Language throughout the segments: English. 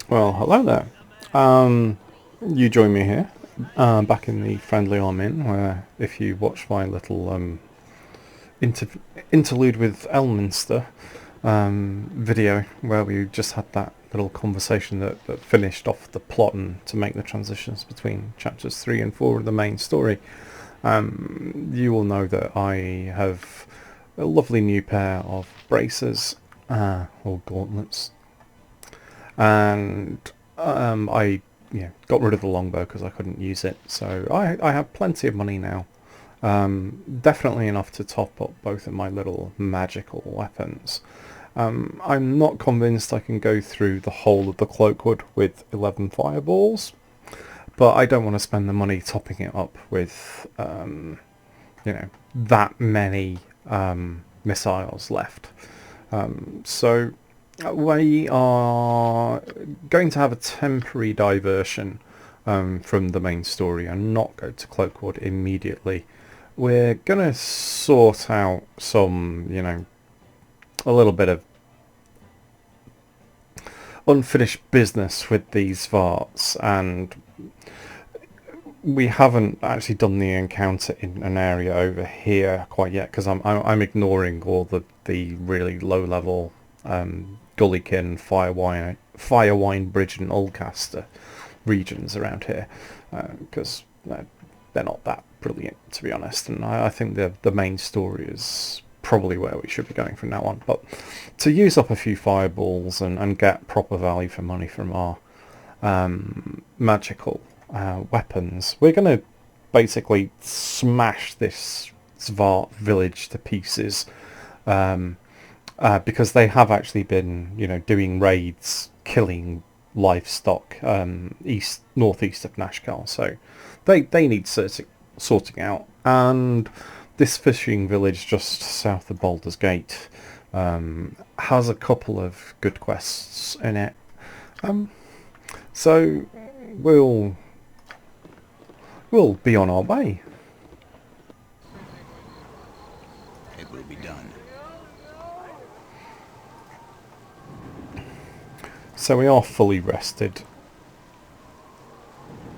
Well, hello there. You join me here, back in the friendly Armin, where if you watch my little inter- interlude with Elminster video, where we just had that little conversation that finished off the plot and to make the transitions between chapters 3 and 4 of the main story, you will know that I have a lovely new pair of bracers, or gauntlets, and I got rid of the longbow because I couldn't use it. So I have plenty of money now. Definitely enough to top up both of my little magical weapons. I'm not convinced I can go through the whole of the Cloakwood with 11 fireballs, but I don't want to spend the money topping it up with that many missiles left. So we are going to have a temporary diversion from the main story and not go to Cloakwood immediately. We're going to sort out some, a little bit of unfinished business with these Xvarts, and we haven't actually done the encounter in an area over here quite yet because I'm ignoring all the really low level Gullykin, Firewine Bridge and Ulcaster regions around here because they're not that brilliant, to be honest, and I think the main story is probably where we should be going from now on. But to use up a few fireballs and get proper value for money from our magical weapons, we're going to basically smash this Xvart village to pieces, because they have actually been, doing raids, killing livestock northeast of Nashkel. So they need sorting out. And this fishing village just south of Baldur's Gate has a couple of good quests in it. So we'll be on our way. It will be done. So we are fully rested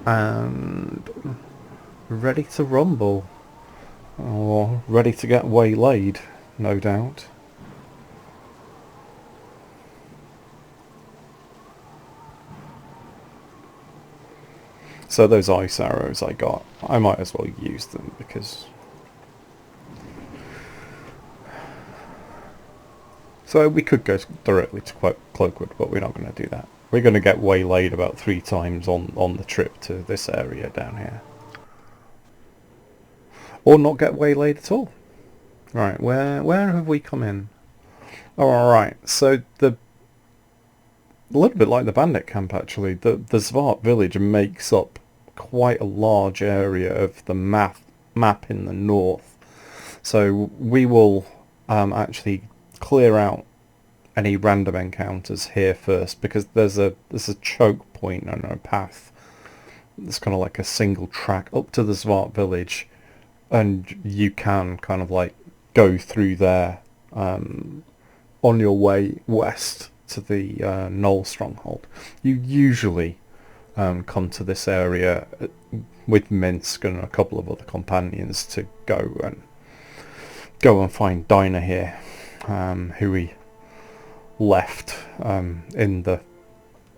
and ready to rumble, or ready to get waylaid, no doubt. So those ice arrows I got, I might as well use them because... So we could go directly to Cloakwood, but we're not going to do that. We're going to get waylaid about 3 times on the trip to this area down here. Or not get waylaid at all. Right, where have we come in? Oh, alright, so a little bit like the bandit camp actually, the Xvart village makes up quite a large area of the map in the north. So we will actually clear out any random encounters here first, because there's a choke point on a path. It's kind of like a single track up to the Xvart village, and you can kind of like go through there on your way west to the Gnoll Stronghold. You usually come to this area with Minsk and a couple of other companions to go and find Dinah here, who we left in the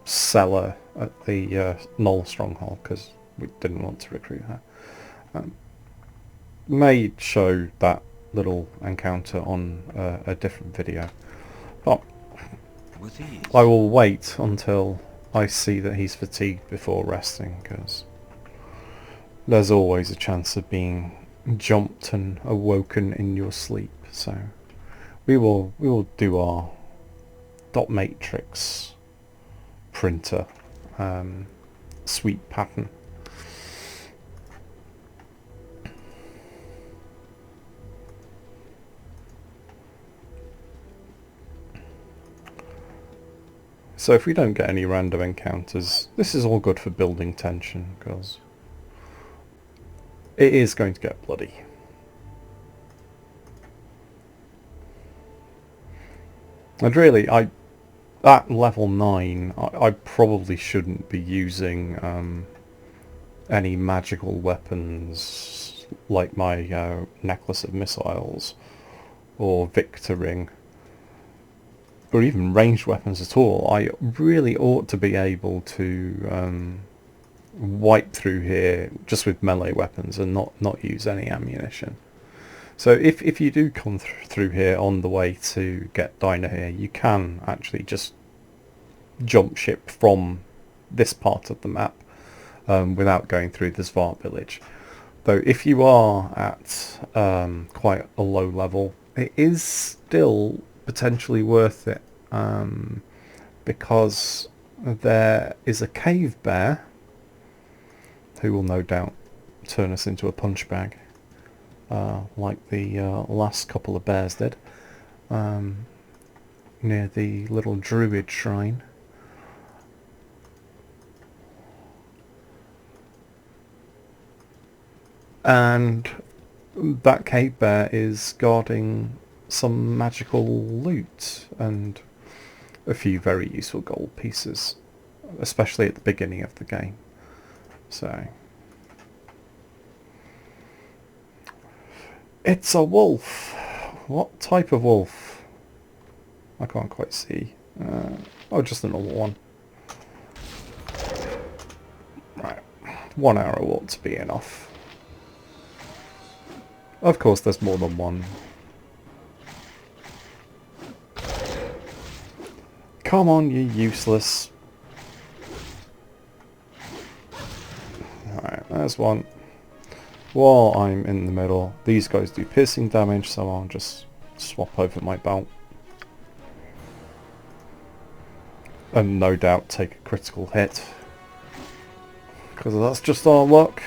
cellar at the Gnoll Stronghold because we didn't want to recruit her. May show that little encounter on a different video, but I will wait until I see that he's fatigued before resting, because there's always a chance of being jumped and awoken in your sleep. So we will do our dot matrix printer sweep pattern. So if we don't get any random encounters, this is all good for building tension, because it is going to get bloody. And really, at level 9, I probably shouldn't be using any magical weapons like my necklace of missiles or Victor Ring, or even ranged weapons at all. I really ought to be able to wipe through here just with melee weapons and not use any ammunition. So if you do come through here on the way to get Dino here, you can actually just jump ship from this part of the map without going through the Xvart village. Though if you are at quite a low level, it is still potentially worth it, because there is a cave bear who will no doubt turn us into a punch bag, like the last couple of bears did, near the little druid shrine. And that cave bear is guarding some magical loot and a few very useful gold pieces, especially at the beginning of the game. So it's a wolf. What type of wolf? I can't quite see. Oh, just a normal one. Right, 1 arrow ought to be enough. Of course there's more than one. Come on, you useless. Alright, there's one. While I'm in the middle, these guys do piercing damage, so I'll just swap over my belt. And no doubt take a critical hit, because that's just our luck.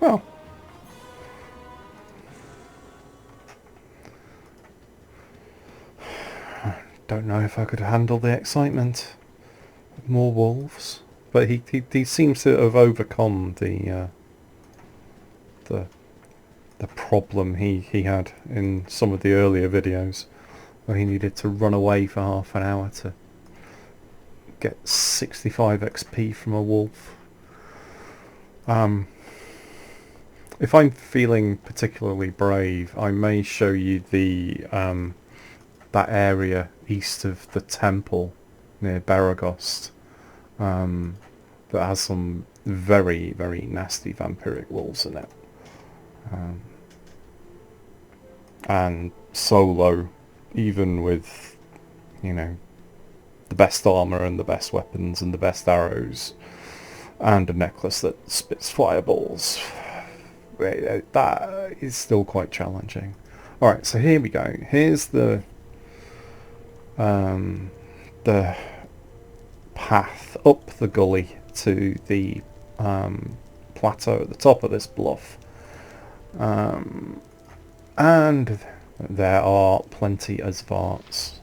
Well, don't know if I could handle the excitement of more wolves, but he seems to have overcome the problem he had in some of the earlier videos, where he needed to run away for half an hour to get 65 XP from a wolf. If I'm feeling particularly brave, I may show you the that area east of the temple near Baragost, that has some very, very nasty vampiric wolves in it. And solo, even with, you know, the best armour and the best weapons and the best arrows and a necklace that spits fireballs, that is still quite challenging. Alright, so here we go. Here's the path up the gully to the plateau at the top of this bluff. And there are plenty of Xvarts.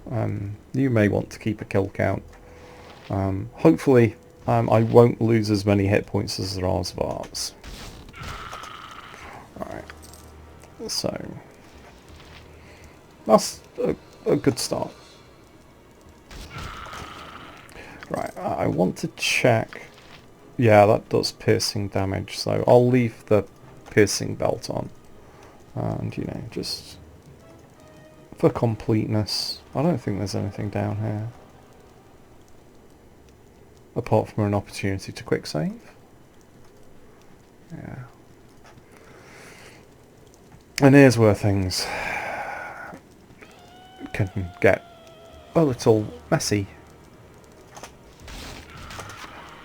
You may want to keep a kill count. Hopefully I won't lose as many hit points as there are Xvarts. Alright, so that's a good start. Right, I want to check. Yeah, that does piercing damage, so I'll leave the piercing belt on. And, you know, just for completeness, I don't think there's anything down here. Apart from an opportunity to quick save. Yeah. And here's where things can get a little messy.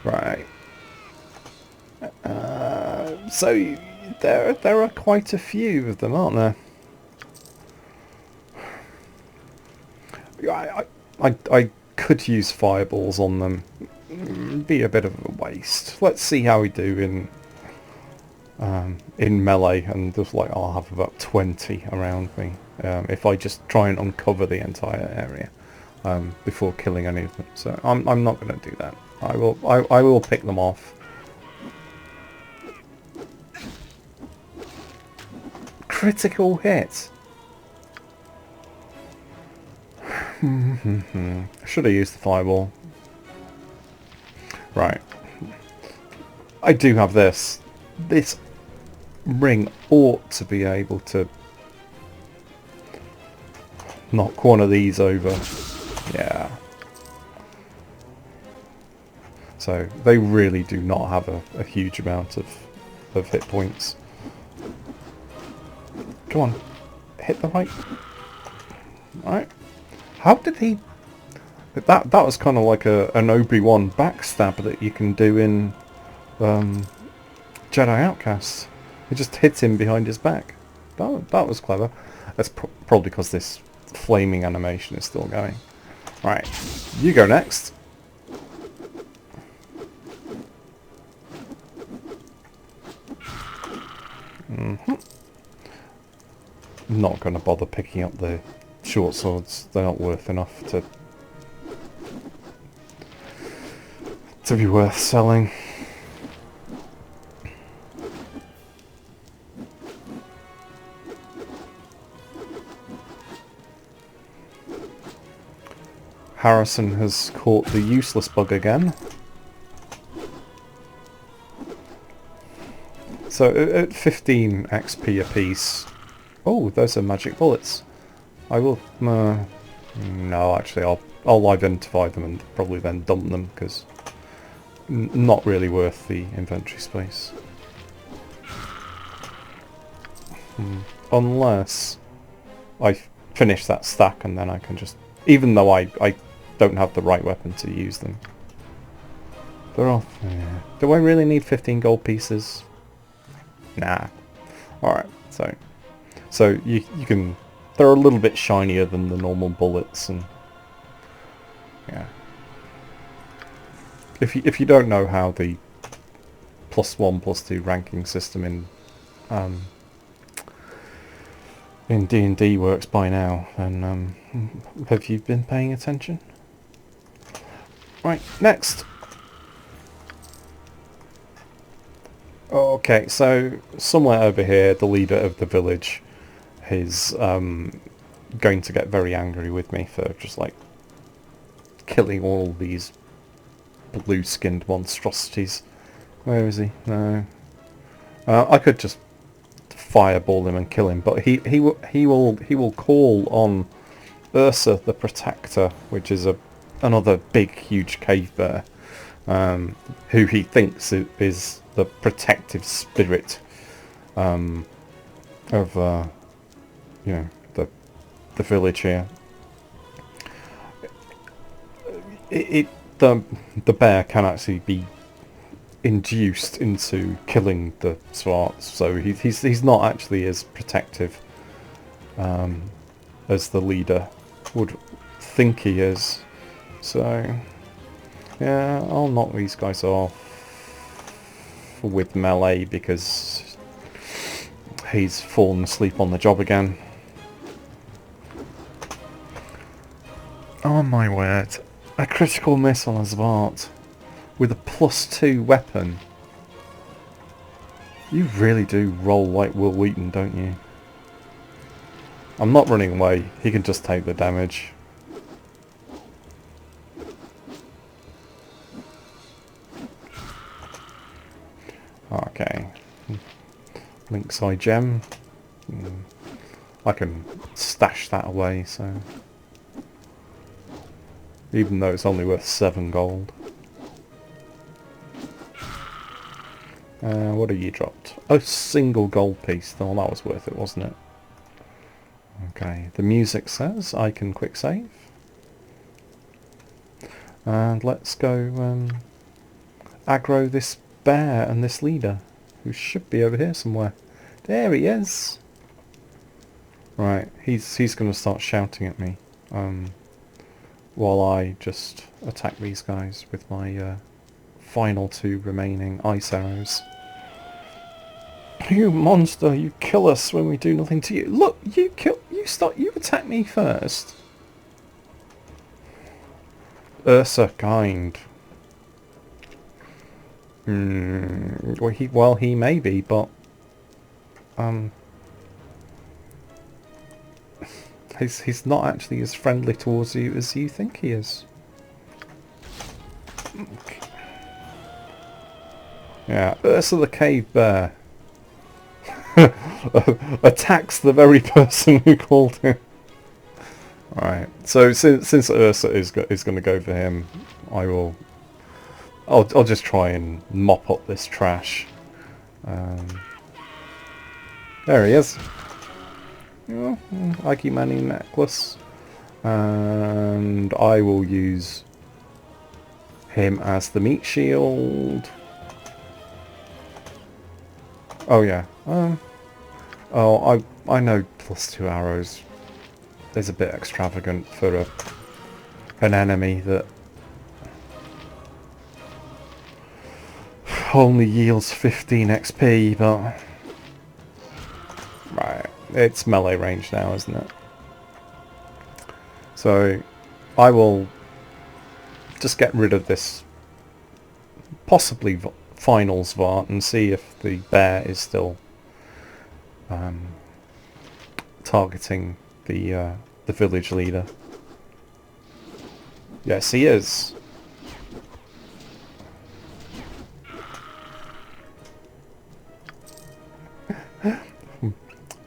Right. So there are quite a few of them, aren't there? I could use fireballs on them. be a bit of a waste. Let's see how we do in melee, and just like I'll have about 20 around me if I just try and uncover the entire area before killing any of them. So I'm not going to do that. I will pick them off. Critical hit. Should have used the fireball. Right. I do have this. This ring ought to be able to knock one of these over. Yeah. So they really do not have a huge amount of hit points. Come on. Hit the right. Right. How did he... That was kind of like an Obi-Wan backstab that you can do in Jedi Outcast. It just hit him behind his back. That was clever. That's probably because this flaming animation is still going. Right, you go next. Not going to bother picking up the short swords. They're not worth enough to be worth selling. Harrison has caught the useless bug again. So at 15 XP apiece... Oh, those are magic bullets. I will... no, actually, I'll identify them and probably then dump them, because not really worth the inventory space. Unless I finish that stack and then I can just... Even though I don't have the right weapon to use them. They're off. Yeah. Do I really need 15 gold pieces? Nah. Alright, so you can... They're a little bit shinier than the normal bullets, and... Yeah. If you don't know how the +1, +2 ranking system in D&D works by now, then have you been paying attention? Right, next. Okay, so somewhere over here, the leader of the village is going to get very angry with me for just like killing all these blue-skinned monstrosities. Where is he? No. I could just fireball him and kill him, but he will call on Ursa the Protector, which is another big huge cave bear, who he thinks is the protective spirit of you know, the village here. The bear can actually be induced into killing the Xvarts, so he's not actually as protective as the leader would think he is. So yeah, I'll knock these guys off with melee because he's fallen asleep on the job again. Oh my word, a critical miss on a Xvart with a +2 weapon. You really do roll like Will Wheaton, don't you? I'm not running away, he can just take the damage. Okay. Link's Eye Gem. I can stash that away, so... Even though it's only worth 7 gold. What have you dropped? A single gold piece. Oh, that was worth it, wasn't it? Okay, the music says I can quick save. And let's go aggro this bear and this leader, who should be over here somewhere. There he is! Right, he's going to start shouting at me while I just attack these guys with my final 2 remaining ice arrows. You monster, you kill us when we do nothing to you. Look, you attack me first. Ursa kind. Well, he may be, but he's not actually as friendly towards you as you think he is. Okay. Yeah, Ursa the cave bear attacks the very person who called him. Alright, so since Ursa is going to go for him, I'll just try and mop up this trash. There he is. Oh, Ike Manny necklace. And I will use him as the meat shield. Oh yeah. Oh, I know +2 arrows is a bit extravagant for an enemy that only yields 15 XP, but right, it's melee range now, isn't it? So I will just get rid of this possibly final Xvart and see if the bear is still targeting the village leader. Yes, he is.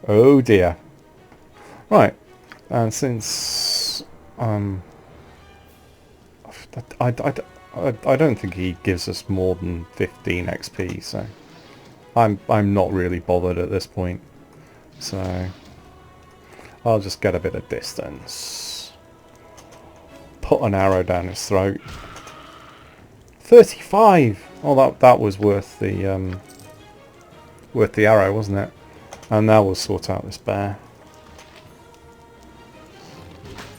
Oh dear. Right, and since I don't think he gives us more than 15 XP, so I'm not really bothered at this point. So I'll just get a bit of distance. Put an arrow down his throat. 35. Oh, that was worth the arrow, wasn't it? And now we'll sort out this bear.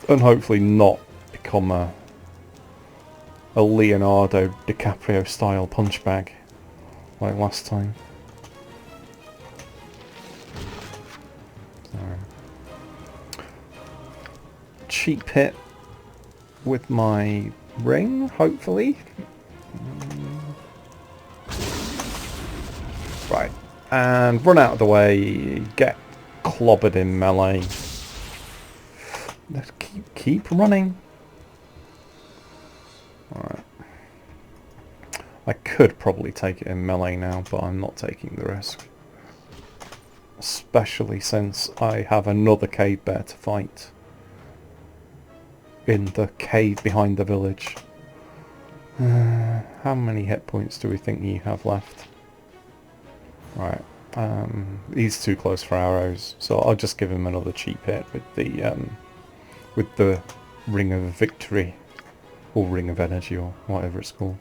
And hopefully not become a Leonardo DiCaprio style punch bag like last time. So, cheap hit with my ring, hopefully. Right. And run out of the way, get clobbered in melee. Let's keep running. Alright. I could probably take it in melee now, but I'm not taking the risk. Especially since I have another cave bear to fight in the cave behind the village. How many hit points do we think you have left? Right, he's too close for arrows, so I'll just give him another cheap hit with the Ring of Victory, or Ring of Energy, or whatever it's called.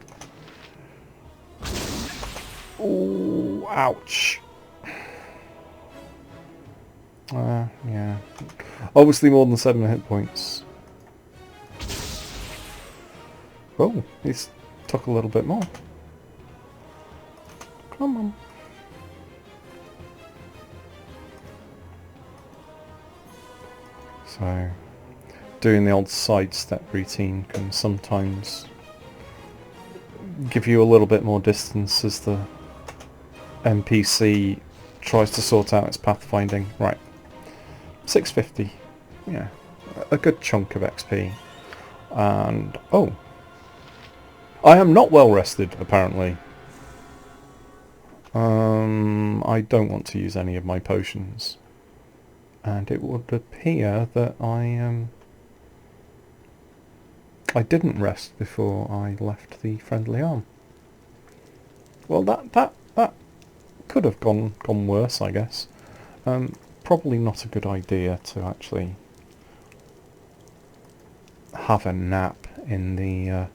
Oh, ouch! Yeah, obviously more than 7 hit points. Oh, he's took a little bit more. Come on. So, doing the old sidestep routine can sometimes give you a little bit more distance as the NPC tries to sort out its pathfinding. Right, 650, yeah, a good chunk of XP. And, oh, I am not well rested, apparently. I don't want to use any of my potions. And it would appear that I didn't rest before I left the friendly arm. Well, that could have gone worse, I guess. Probably not a good idea to actually have a nap in the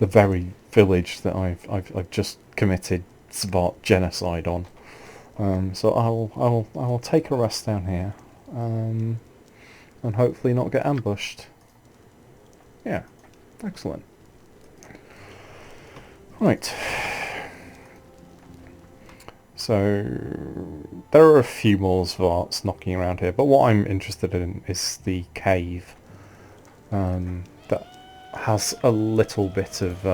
very village that I've just committed Xvart genocide on. So I'll take a rest down here. And hopefully not get ambushed. Yeah, excellent. Right. So there are a few more Xvarts knocking around here, but what I'm interested in is the cave that has a little bit of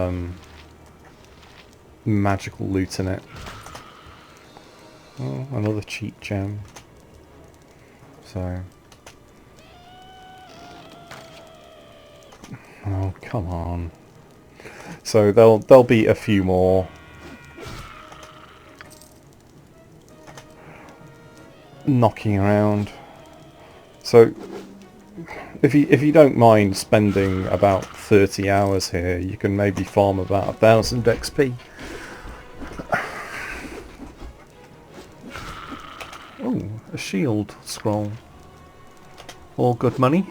magical loot in it. Oh, another cheat gem. So, oh come on. So there'll be a few more knocking around. So if you don't mind spending about 30 hours here, you can maybe farm about 1,000 XP. Oh, a shield scroll. All good money.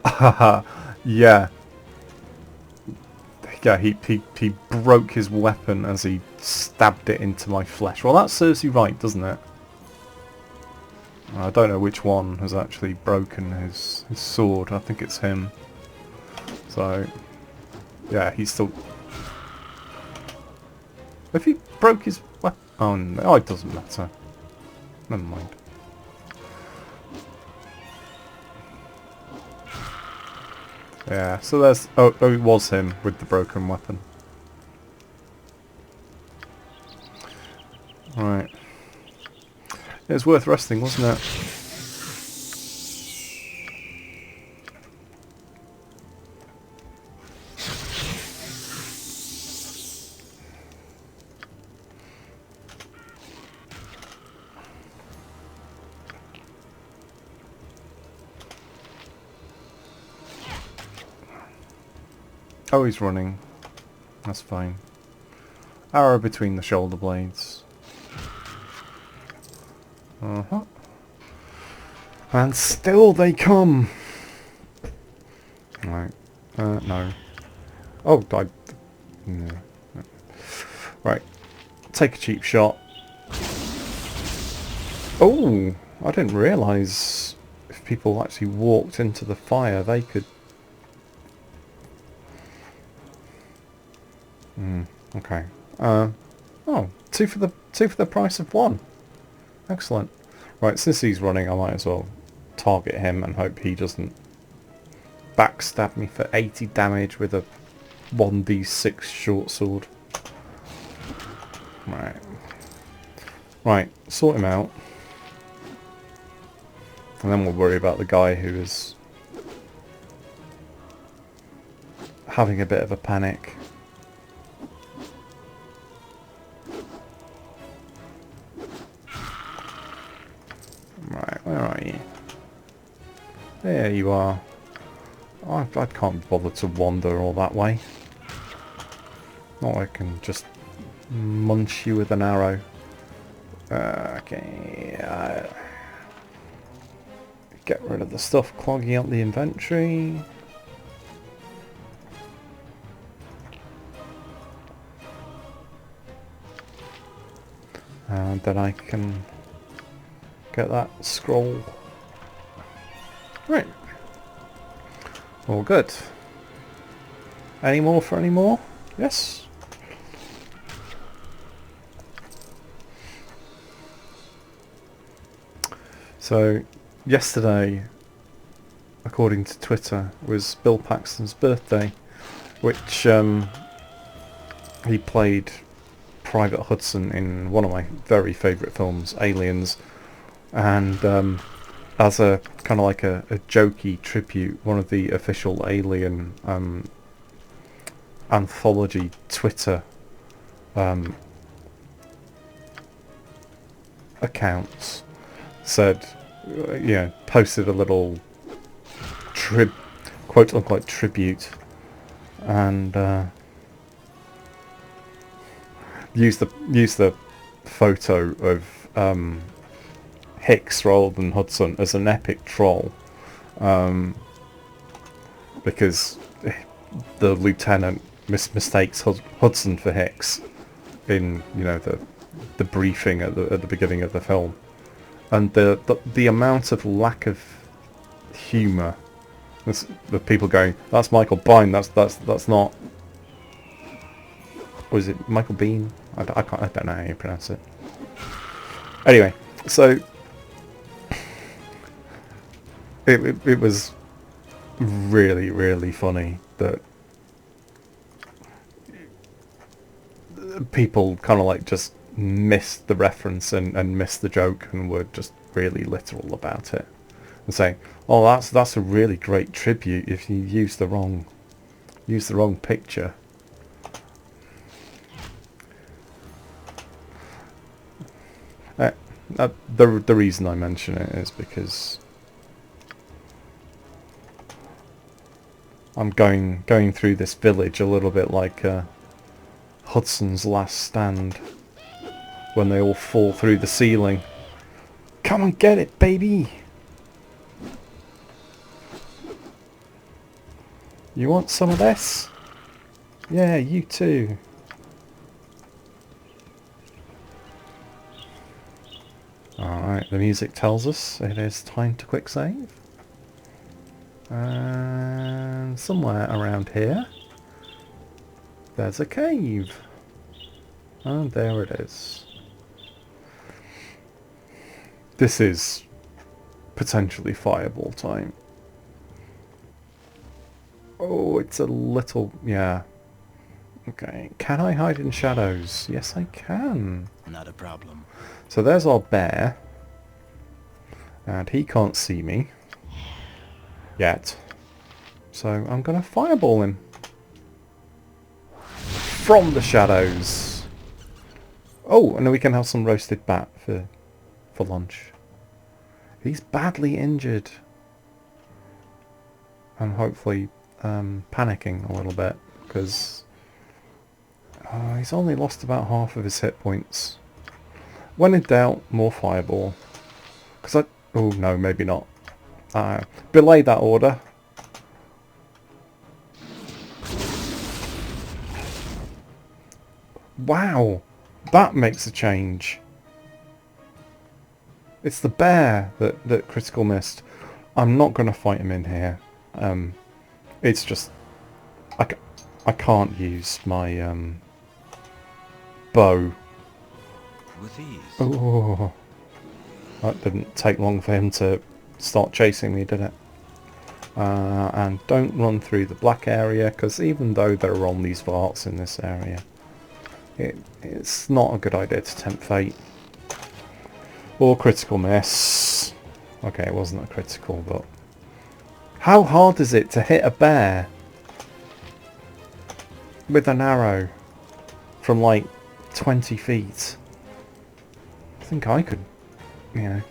Haha, yeah. Yeah, he broke his weapon as he stabbed it into my flesh. Well, that serves you right, doesn't it? I don't know which one has actually broken his sword. I think it's him. So, yeah, he's still... If he broke his weapon... Oh, no, it doesn't matter. Never mind. Yeah, so there's... Oh, it was him with the broken weapon. Right. It was worth resting, wasn't it? Oh, he's running. That's fine. Arrow between the shoulder blades. Uh-huh. And still they come! Right. No. Oh, no. Right. Take a cheap shot. Oh! I didn't realise if people actually walked into the fire, they could... Okay. Oh, two for the price of one. Excellent. Right, since he's running, I might as well target him and hope he doesn't backstab me for 80 damage with a 1d6 short sword. Right. Right, sort him out. And then we'll worry about the guy who is having a bit of a panic. Right, where are you? There you are. I can't bother to wander all that way. Not I can just munch you with an arrow. Okay. Get rid of the stuff clogging up the inventory. And then I can get that scroll. Right. All good. Any more for any more? Yes. So, yesterday, according to Twitter, was Bill Paxton's birthday, which he played Private Hudson in one of my very favourite films, Aliens, and as a kind of like a jokey tribute, one of the official Alien anthology Twitter accounts said, posted a little quote unquote tribute, and used the photo of Hicks rather than Hudson as an epic troll, because the lieutenant mistakes Hudson for Hicks in the briefing at the beginning of the film, And the amount of lack of humour. The people going, that's Michael Bine, that's not... Was it Michael Bean? I don't know how you pronounce it. Anyway, so... It was really, really funny that people kind of like just missed the reference and missed the joke and were just really literal about it and saying, "Oh, that's a really great tribute if you use the wrong picture." The reason I mention it is because I'm going through this village a little bit like Hudson's Last Stand, when they all fall through the ceiling. Come and get it, baby! You want some of this? Yeah, you too. Alright, the music tells us it is time to quick save. And somewhere around here there's a cave. And there it is. This is potentially fireball time. Oh, it's a little... yeah. Okay, can I hide in shadows? Yes, I can. Not a problem. So there's our bear. And he can't see me. Yet. So I'm going to fireball him. From the shadows. Oh, and then we can have some roasted bat for lunch. He's badly injured. And hopefully panicking a little bit. Because he's only lost about half of his hit points. When in doubt, more fireball. Because oh no, maybe not. Belay that order. Wow, that makes a change. It's the bear that critical missed. I'm not going to fight him in here. It's just I can't use my bow. With ease. Oh, that didn't take long for him to start chasing me, did it? And don't run through the black area, because even though there are only Xvarts in this area, it's not a good idea to tempt fate. Or critical miss. Okay, it wasn't a critical, but... how hard is it to hit a bear with an arrow from like 20 feet? I think I could, you know,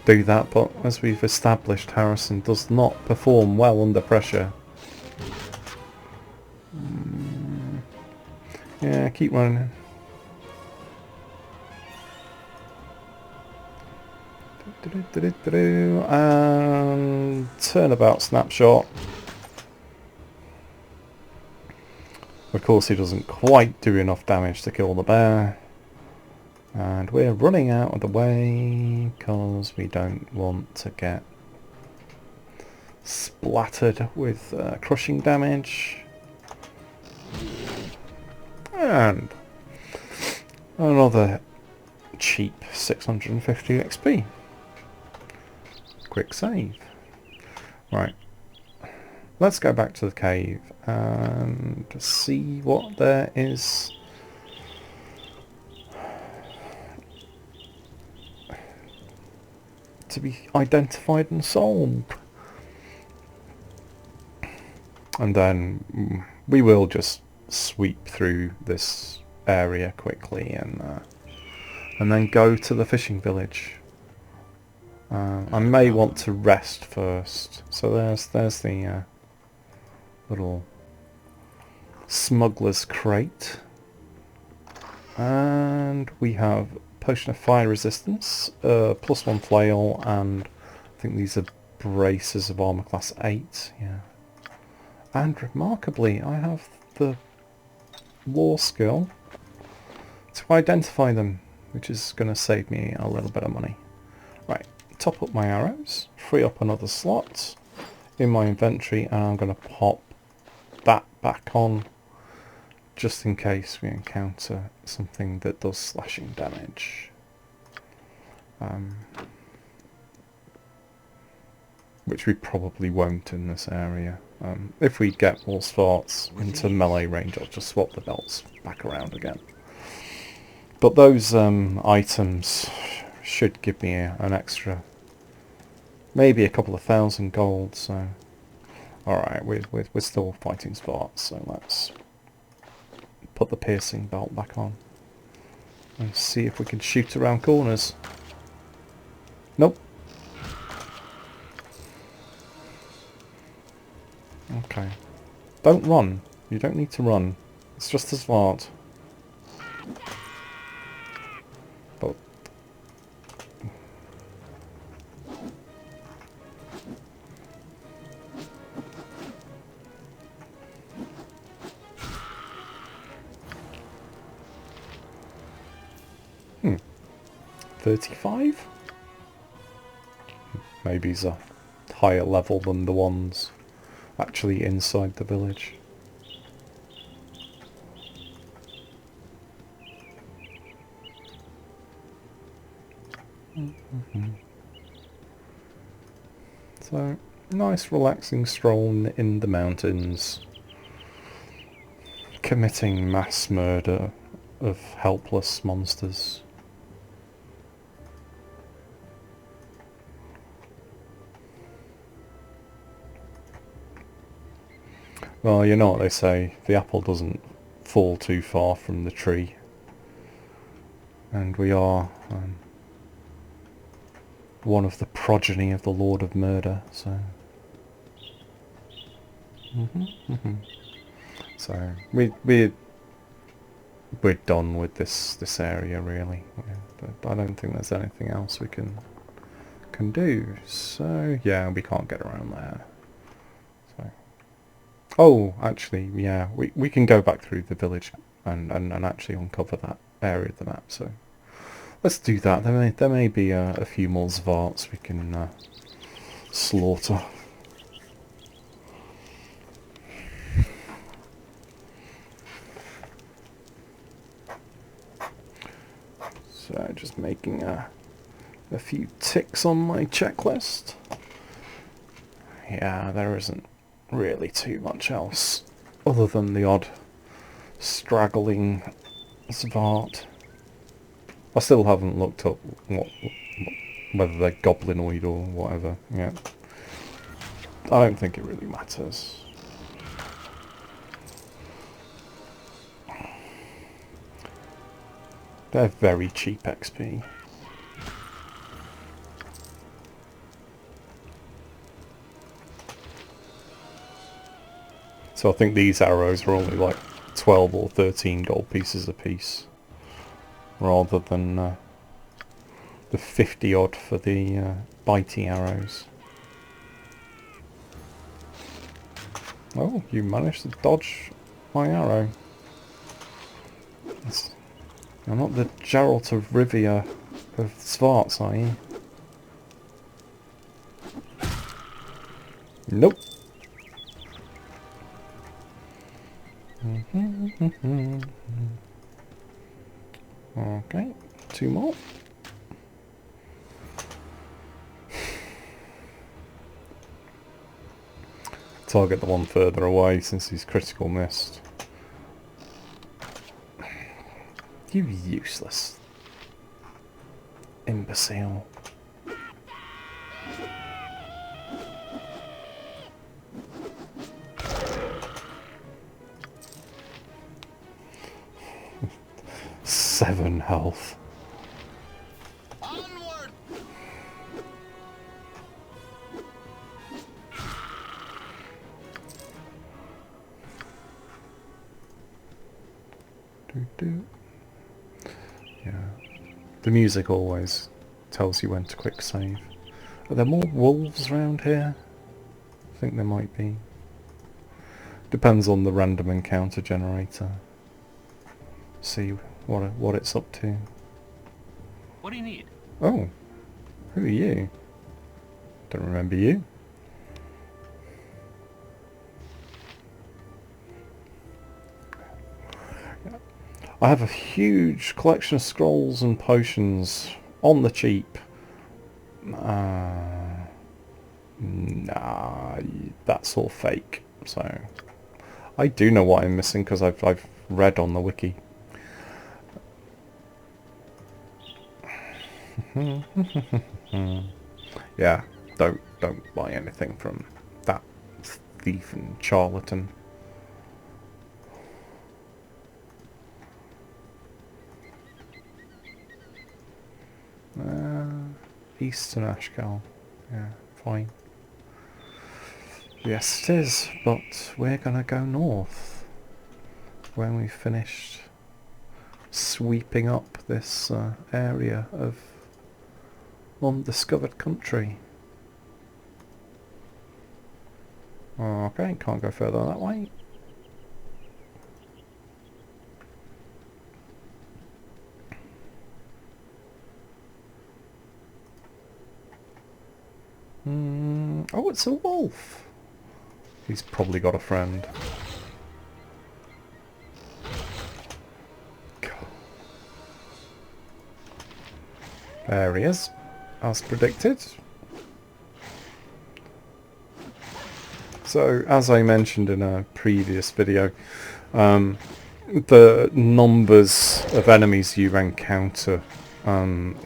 do that, but as we've established, Harrison does not perform well under pressure. Yeah, keep running. And turnabout snapshot. Of course he doesn't quite do enough damage to kill the bear. And we're running out of the way because we don't want to get splattered with crushing damage. And another cheap 650 XP. Quick save. Right. Let's go back to the cave and see what there is to be identified and sold. And then we will just sweep through this area quickly and then go to the fishing village. I may want to rest first. So there's the little smuggler's crate. And we have potion of fire resistance, +1 flail, and I think these are braces of armor class 8. Yeah. And remarkably, I have the lore skill to identify them, which is going to save me a little bit of money. top up my arrows, free up another slot in my inventory, and I'm going to pop that back on just in case we encounter something that does slashing damage. Which we probably won't in this area. If we get more Xvarts into melee range, I'll just swap the belts back around again. But those items should give me an extra, maybe a couple of thousand gold. So, all right, we're still fighting Xvarts, so let's put the piercing belt back on and see if we can shoot around corners. Nope. Okay. Don't run. You don't need to run. It's just a Xvart. But 35? Maybe he's a higher level than the ones actually inside the village. So, nice relaxing stroll in the mountains, committing mass murder of helpless monsters. Well, you know what they say, the apple doesn't fall too far from the tree. And we are one of the progeny of the Lord of Murder, so... So, we're done with this area, really. Yeah, but I don't think there's anything else we can do. So, yeah, we can't get around there. So... Oh, actually, yeah, we can go back through the village and actually uncover that area of the map, so let's do that. There may be a few more Xvarts we can slaughter. So, just making a few ticks on my checklist. Yeah, there isn't really too much else other than the odd straggling Xvart. I still haven't looked up whether they're goblinoid or whatever yet. I don't think it really matters. They're very cheap XP. So I think these arrows are only like 12 or 13 gold pieces a piece, rather than the 50 odd for the bitey arrows. Oh, you managed to dodge my arrow. You're not the Geralt of Rivia of Xvarts, are you? Nope. Okay, 2 more. Target the one further away since he's critical missed. You useless imbecile. Seven health. Onward! Yeah. The music always tells you when to quick save. Are there more wolves around here? I think there might be. Depends on the random encounter generator. See what it's up to. What do you need? Oh, who are you? Don't remember you. I have a huge collection of scrolls and potions on the cheap. Nah, that's all fake. So I do know what I'm missing because I've read on the wiki. Yeah, don't buy anything from that thief and charlatan. Eastern Ashcal. Yeah, fine. Yes, it is, but we're gonna go north when we've finished sweeping up this area of undiscovered country. Okay, can't go further that way. Oh, it's a wolf. He's probably got a friend. There he is, as predicted. So, as I mentioned in a previous video, the numbers of enemies you encounter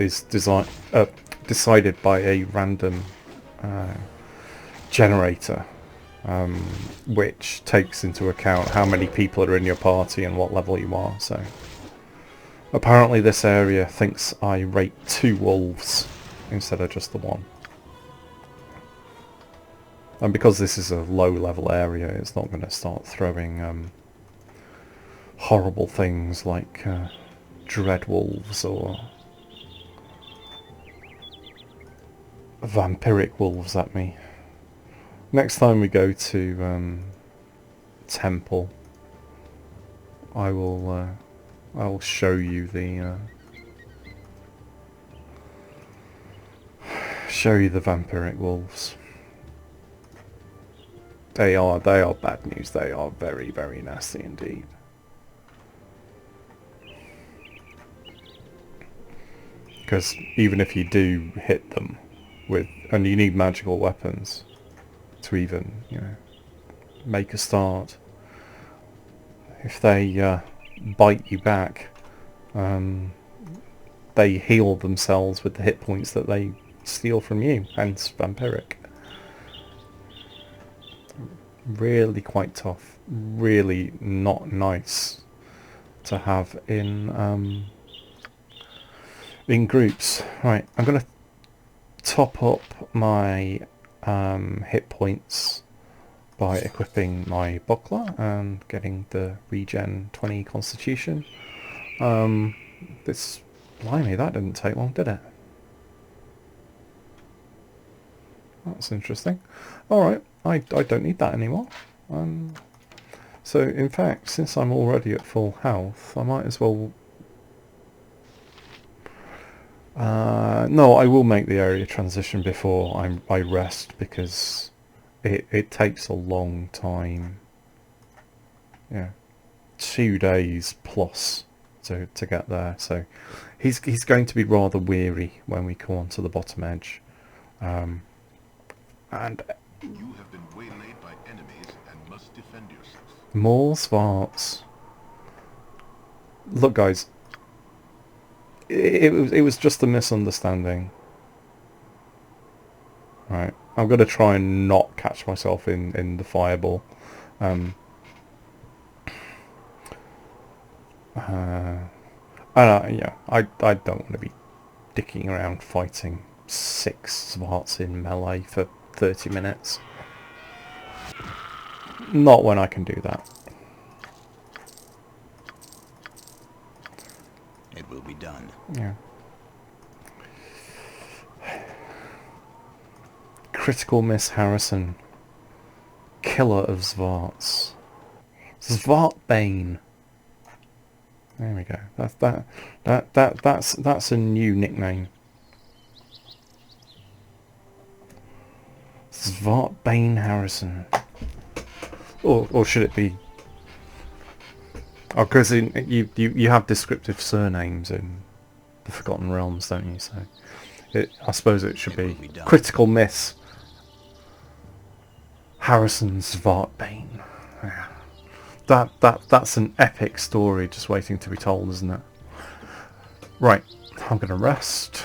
is decided by a random generator, which takes into account how many people are in your party and what level you are. So apparently this area thinks I rate 2 wolves instead of just the 1. And because this is a low level area, it's not going to start throwing horrible things like dread wolves or vampiric wolves at me. Next time we go to temple, I will show you the vampiric wolves. They are bad news. They are very, very nasty indeed. Because even if you do hit them with, and you need magical weapons to even, make a start. If they bite you back, they heal themselves with the hit points that they steal from you, hence vampiric. Really quite tough. Really not nice to have in groups. Right, I'm going to top up my hit points by equipping my buckler and getting the regen 20 constitution. This, blimey, that didn't take long, did it? That's interesting. Alright, I don't need that anymore. So in fact, since I'm already at full health, I might as well... no, I will make the area transition before I rest, because it takes a long time. Yeah, 2 days plus to get there. So he's going to be rather weary when we come onto the bottom edge. And You have been waylaid by enemies and must defend yourself. more Xvarts. Look, guys, it was just a misunderstanding. Right, I'm going to try and not catch myself in the fireball. Yeah, I don't want to be dicking around fighting 6 Xvarts in melee for 30 minutes. Not when I can do that. It will be done. Yeah. Critical Miss Harrison. Killer of Xvarts. Xvartbane. There we go. That's a new nickname. Xvartbane Harrison. Or should it be... Oh, because you have descriptive surnames in the Forgotten Realms, don't you? So I suppose it should be Critical Miss Harrison Xvartbane. Yeah. That's an epic story just waiting to be told, isn't it? Right, I'm going to rest.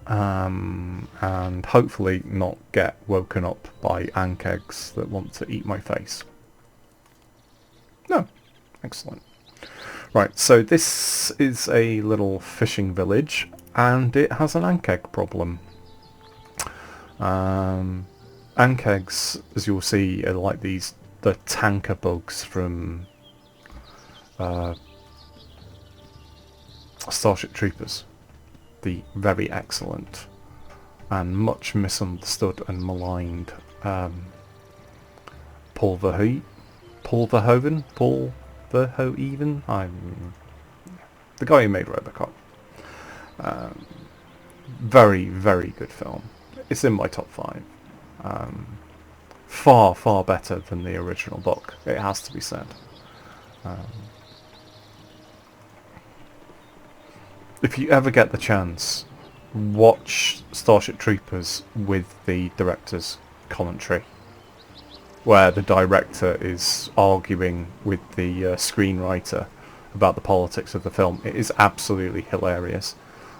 And hopefully not get woken up by ankhegs that want to eat my face. No. Excellent. Right, so this is a little fishing village, and it has an ankheg problem. Ankhegs, as you'll see, are like the tanker bugs from Starship Troopers. The very excellent and much misunderstood and maligned Paul Verhoeven? The guy who made Robocop. Very, very good film. It's in my top 5. Far, far better than the original book, it has to be said. If you ever get the chance, watch Starship Troopers with the director's commentary, where the director is arguing with the screenwriter about the politics of the film. It is absolutely hilarious.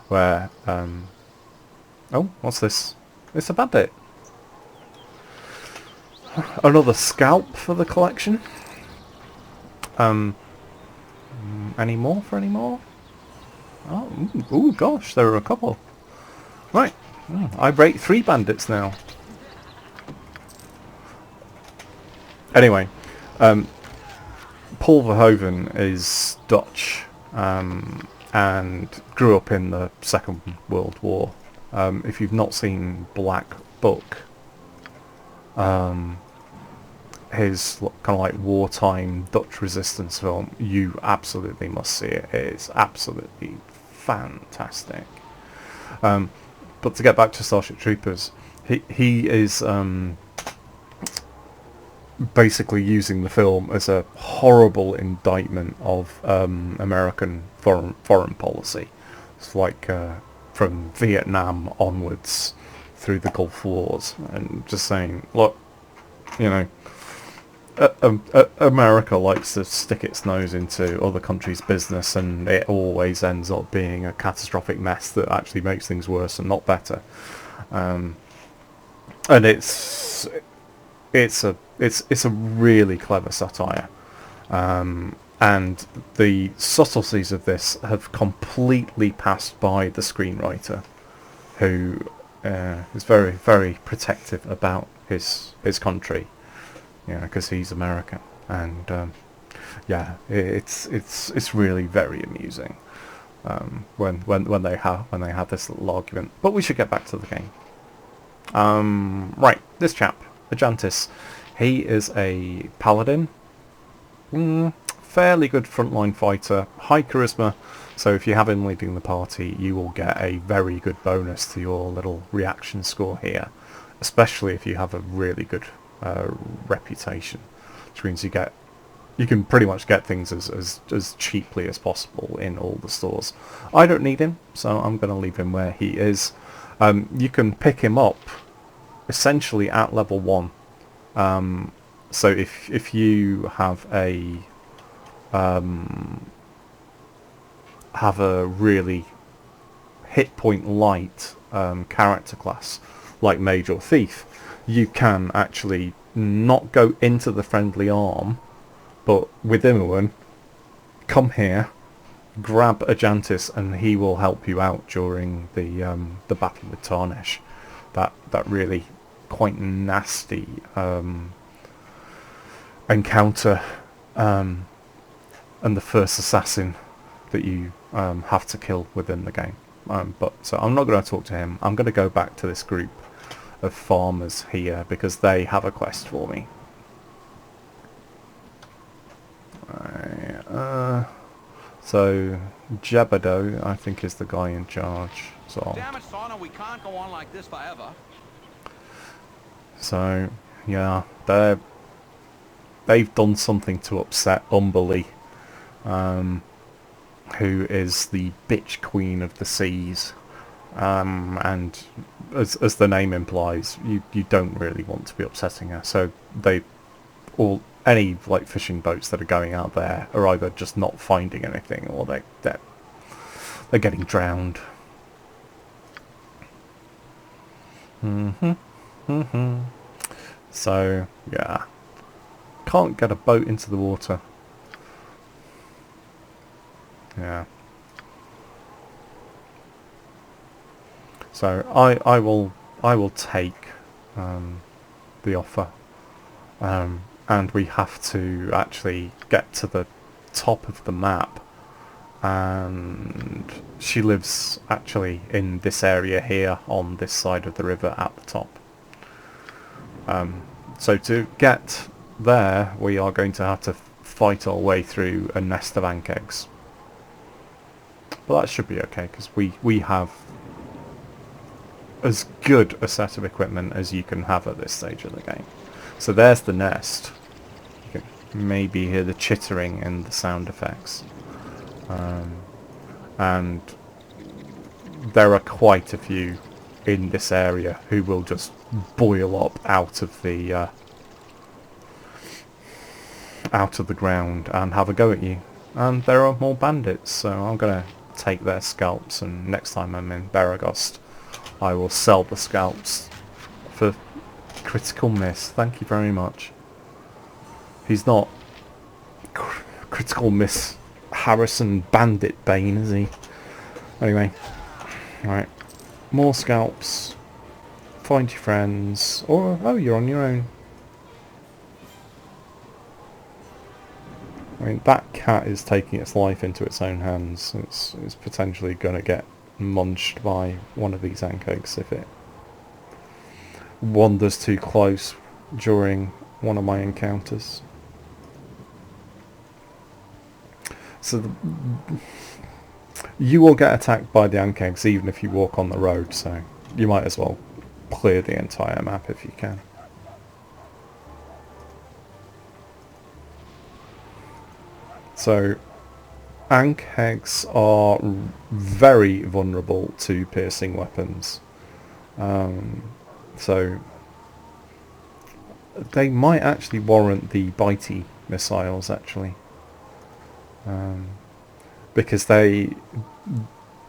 Where, oh, what's this? It's a bandit. Another scalp for the collection. Any more for any more? Oh, ooh, gosh, there are a couple. Right, I rate 3 bandits now. Anyway, Paul Verhoeven is Dutch and grew up in the Second World War. If you've not seen Black Book, his kind of like wartime Dutch resistance film, you absolutely must see it. It is absolutely fantastic. But to get back to Starship Troopers, he is basically using the film as a horrible indictment of American foreign policy. It's like from Vietnam onwards through the Gulf Wars, and just saying, look, you know, America likes to stick its nose into other countries' business, and it always ends up being a catastrophic mess that actually makes things worse and not better. And it's a really clever satire, and the subtleties of this have completely passed by the screenwriter, who is very, very protective about his country. Yeah, because he's American, and yeah, it's really very amusing when they have this little argument. But we should get back to the game. Right, this chap, Ajantis, he is a paladin, fairly good frontline fighter, high charisma. So if you have him leading the party, you will get a very good bonus to your little reaction score here, especially if you have a really good reputation, which means you can pretty much get things as cheaply as possible in all the stores. I don't need him, so I'm going to leave him where he is. You can pick him up essentially at level 1. So if you have a really hit point light character class like Mage or Thief, you can actually not go into the friendly arm, but with Imoen, come here, grab Ajantis, and he will help you out during the battle with Tarnish. That really quite nasty encounter, and the first assassin that you have to kill within the game. So I'm not going to talk to him. I'm going to go back to this group of farmers here because they have a quest for me. So Jebediah, I think, is the guy in charge. So Damn it, Sauna, we can't go on like this forever. So yeah, they've done something to upset Umberlee, who is the bitch queen of the seas. And as the name implies, you don't really want to be upsetting her. So any like fishing boats that are going out there are either just not finding anything, or they're getting drowned. So yeah, can't get a boat into the water. Yeah. So I will take the offer, and we have to actually get to the top of the map, and she lives actually in this area here on this side of the river at the top. So to get there, we are going to have to fight our way through a nest of ankhegs. But that should be okay, because we have as good a set of equipment as you can have at this stage of the game. So there's the nest. You can maybe hear the chittering and the sound effects. And there are quite a few in this area who will just boil up out of the ground and have a go at you. And there are more bandits, so I'm going to take their scalps, and next time I'm in Baragost I will sell the scalps for critical miss. Thank you very much. He's not critical miss Harrison Bandit Bane, is he? Anyway, right, more scalps. Find your friends, or oh, you're on your own. I mean, that cat is taking its life into its own hands. It's potentially going to get munched by one of these ankhegs if it wanders too close during one of my encounters. So you will get attacked by the ankhegs even if you walk on the road, so you might as well clear the entire map if you can. So ankhegs are very vulnerable to piercing weapons. So they might actually warrant the bitey missiles, actually. Because they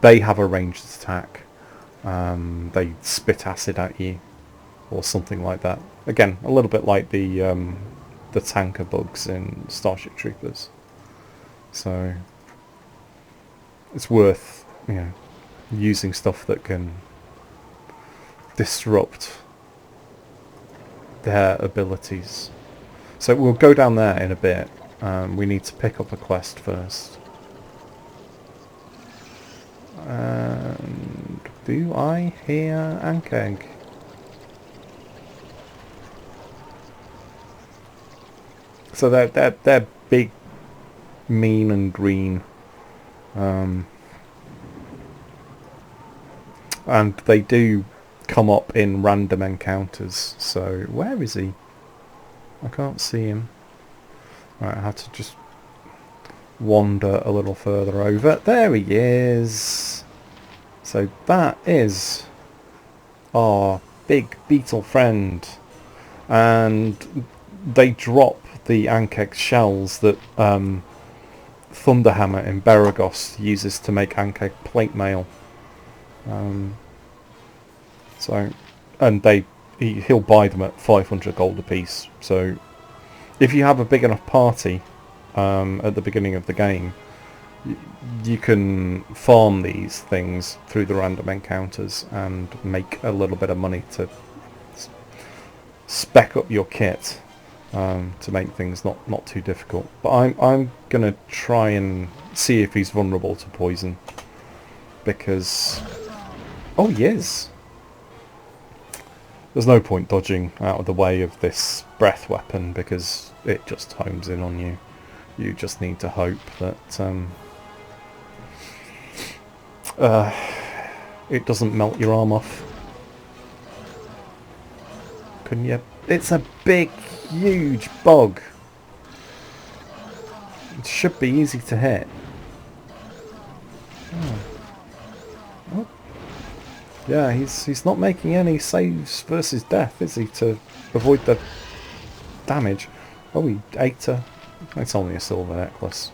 have a ranged attack. They spit acid at you, or something like that. Again, a little bit like the tanker bugs in Starship Troopers. So it's worth, using stuff that can disrupt their abilities. So we'll go down there in a bit. We need to pick up a quest first. And do I hear Ankheg? So they're big, mean and green, and they do come up in random encounters. So where is he? I can't see him. Right, I have to just wander a little further over. There he is. So that is our big beetle friend, and they drop the Ankheg shells that Thunderhammer in Baragost uses to make Ankheg plate mail. And he'll buy them at 500 gold apiece. So if you have a big enough party at the beginning of the game, you can farm these things through the random encounters and make a little bit of money to spec up your kit, to make things not too difficult. But I'm gonna try and see if he's vulnerable to poison, because oh he is. There's no point dodging out of the way of this breath weapon because it just homes in on you. You just need to hope that it doesn't melt your arm off. Couldn't you? It's a big, huge bug. It should be easy to hit. Oh. Yeah, he's not making any saves versus death, is he, to avoid the damage? Oh, he ate her. It's only a silver necklace.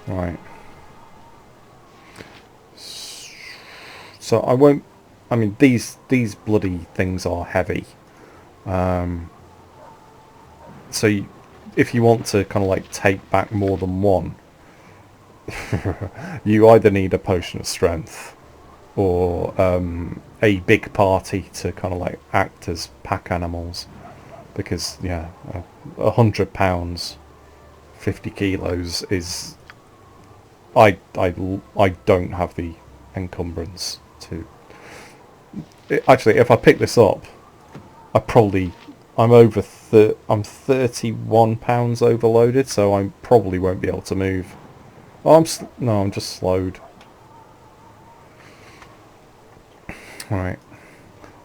Right. So I won't... I mean, these bloody things are heavy. So if you want to kind of like take back more than one, you either need a potion of strength or a big party to kind of like act as pack animals. Because, yeah, 100 pounds, 50 kilos is... I don't have the encumbrance to... Actually, if I pick this up, I'm over... I'm 31 pounds overloaded, so I probably won't be able to move. Oh, no, I'm just slowed. Right.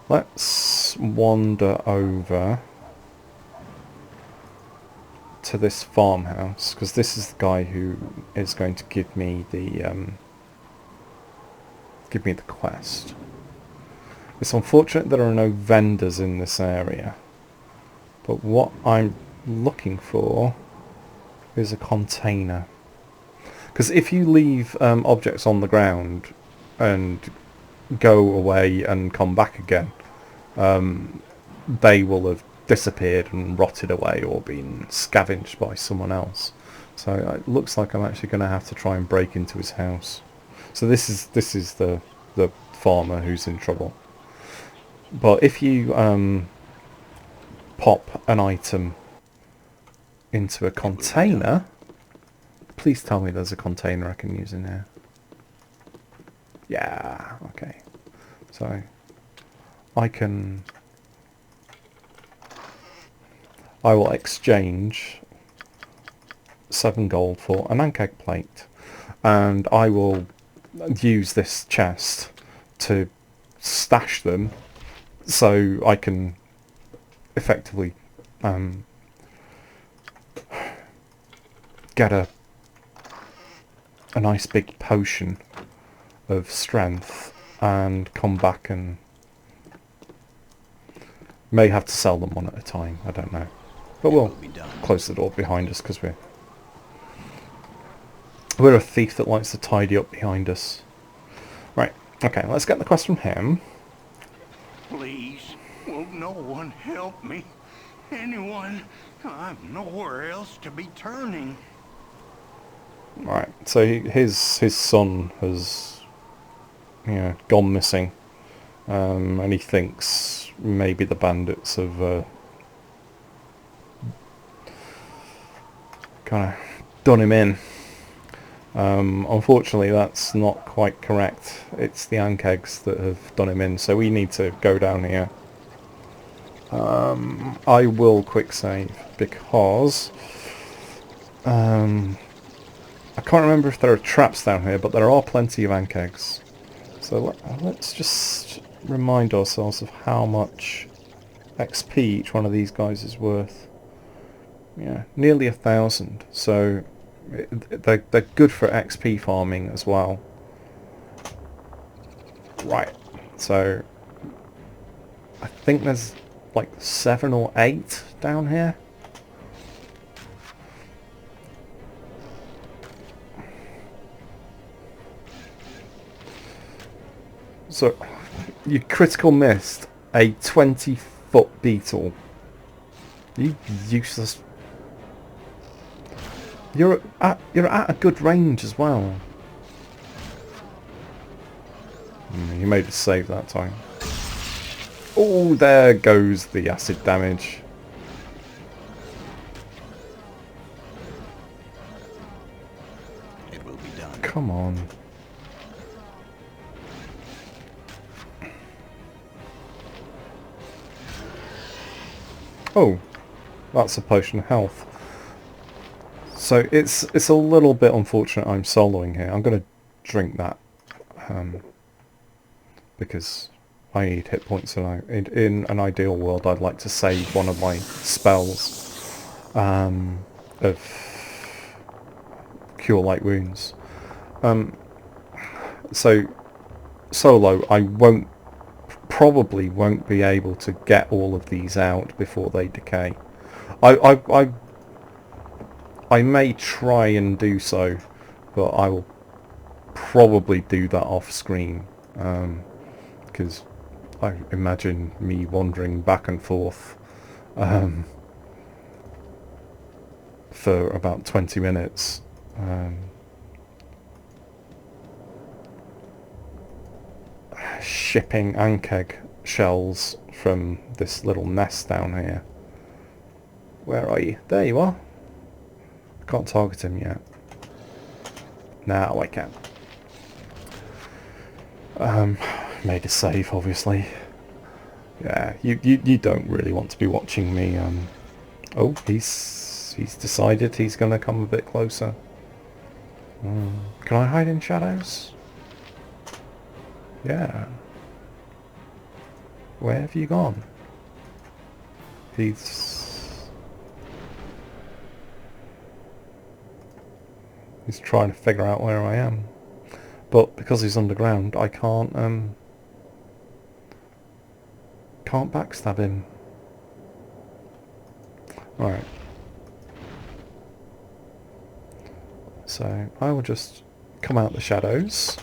Let's wander over to this farmhouse, because this is the guy who is going to give me the quest. It's unfortunate there are no vendors in this area, but what I'm looking for is a container. Because if you leave objects on the ground and go away and come back again, they will have disappeared and rotted away or been scavenged by someone else. So it looks like I'm actually going to have to try and break into his house. So this is the farmer who's in trouble. But if you pop an item into a container, please tell me there's a container I can use in here. Yeah, okay. So I will exchange 7 gold for an Ankheg plate, and I will use this chest to stash them so I can effectively get a nice big potion of strength and come back and may have to sell them one at a time, I don't know. But we'll close the door behind us because we're a thief that likes to tidy up behind us. Right, okay, let's get the quest from him. Please, will no one help me? Anyone? I've nowhere else to be turning. Right, so his son has, gone missing, and he thinks maybe the bandits have kind of done him in. Unfortunately, that's not quite correct. It's the ankhegs that have done him in, so we need to go down here. I will quick save because I can't remember if there are traps down here, but there are plenty of ankhegs. So let's just remind ourselves of how much XP each one of these guys is worth. Yeah, nearly 1,000. So they're good for XP farming as well. Right. So I think there's like 7 or 8 down here. So you critical missed a 20-foot beetle. You useless. You're at a good range as well. You made a save that time. Oh, there goes the acid damage. It will be done. Come on. Oh, that's a potion of health. So it's a little bit unfortunate I'm soloing here. I'm going to drink that because I need hit points, and in an ideal world I'd like to save one of my spells of Cure Light Wounds. So solo, I probably won't be able to get all of these out before they decay. I may try and do so, but I will probably do that off screen, because I imagine me wandering back and forth for about 20 minutes. Shipping Ankheg shells from this little nest down here. Where are you? There you are. I can't target him yet. Now I can. Made a save, obviously. Yeah, you don't really want to be watching me. Oh, he's decided he's going to come a bit closer. Can I hide in shadows? Yeah. Where have you gone? He's trying to figure out where I am. But because he's underground, I can't backstab him. Right. So I will just come out the shadows.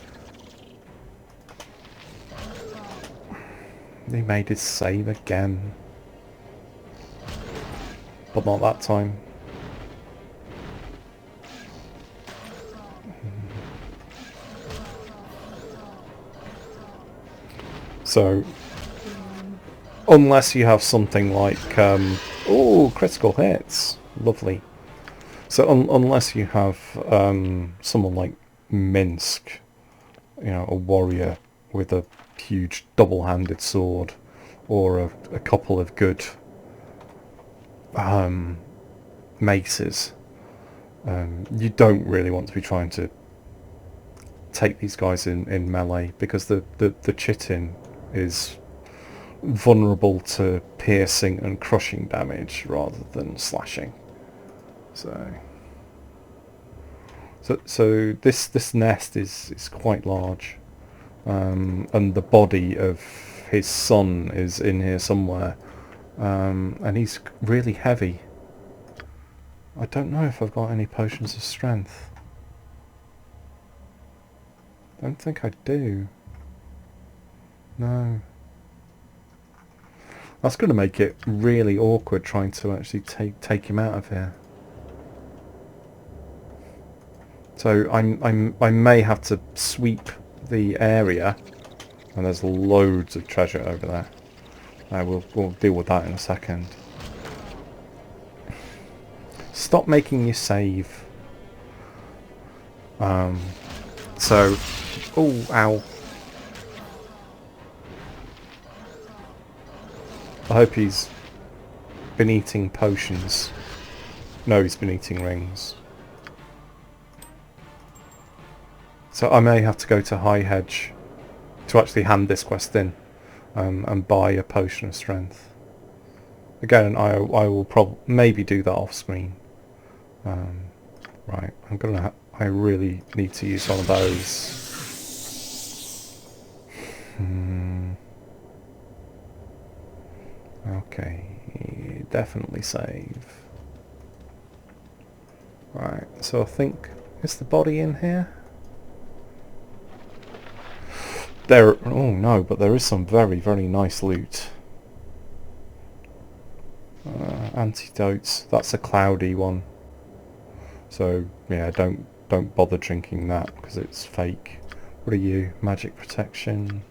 He made his save again. But not that time. So, unless you have something like, oh, critical hits, lovely. So unless you have someone like Minsk, you know, a warrior with a huge double-handed sword, or a couple of good maces, you don't really want to be trying to take these guys in melee, because the chitin is vulnerable to piercing and crushing damage rather than slashing. So this nest is quite large, and the body of his son is in here somewhere, and he's really heavy. I don't know if I've got any potions of strength. I don't think I do. No. That's going to make it really awkward trying to actually take him out of here. So I may have to sweep the area, and there's loads of treasure over there. We'll deal with that in a second. Stop making your save. So, oh, ow. I hope he's been eating potions. No, he's been eating rings. So I may have to go to High Hedge to actually hand this quest in, and buy a potion of strength. Again, I will maybe do that off screen. Right, I really need to use one of those. Okay, definitely save. Right, so I think, is the body in here? Oh no, but there is some very, very nice loot. Antidotes, that's a cloudy one. So yeah, don't bother drinking that because it's fake. What are you? Magic protection.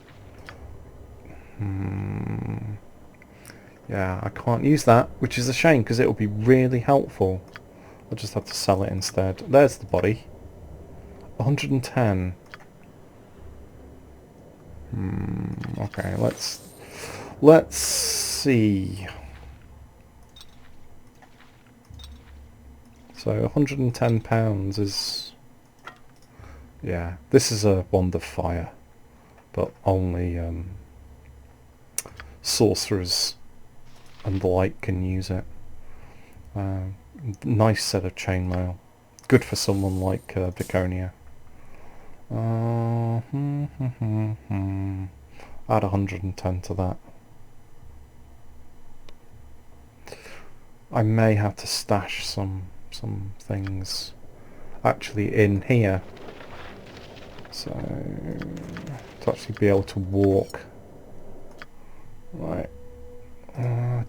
Yeah, I can't use that, which is a shame because it will be really helpful. I'll just have to sell it instead. There's the body. 110. Okay, let's see. So £110 is, yeah, this is a wand of fire, but only sorcerers and the like can use it. Nice set of chainmail. Good for someone like Viconia. Add 110 to that. I may have to stash some things actually in here, so to actually be able to walk. Right.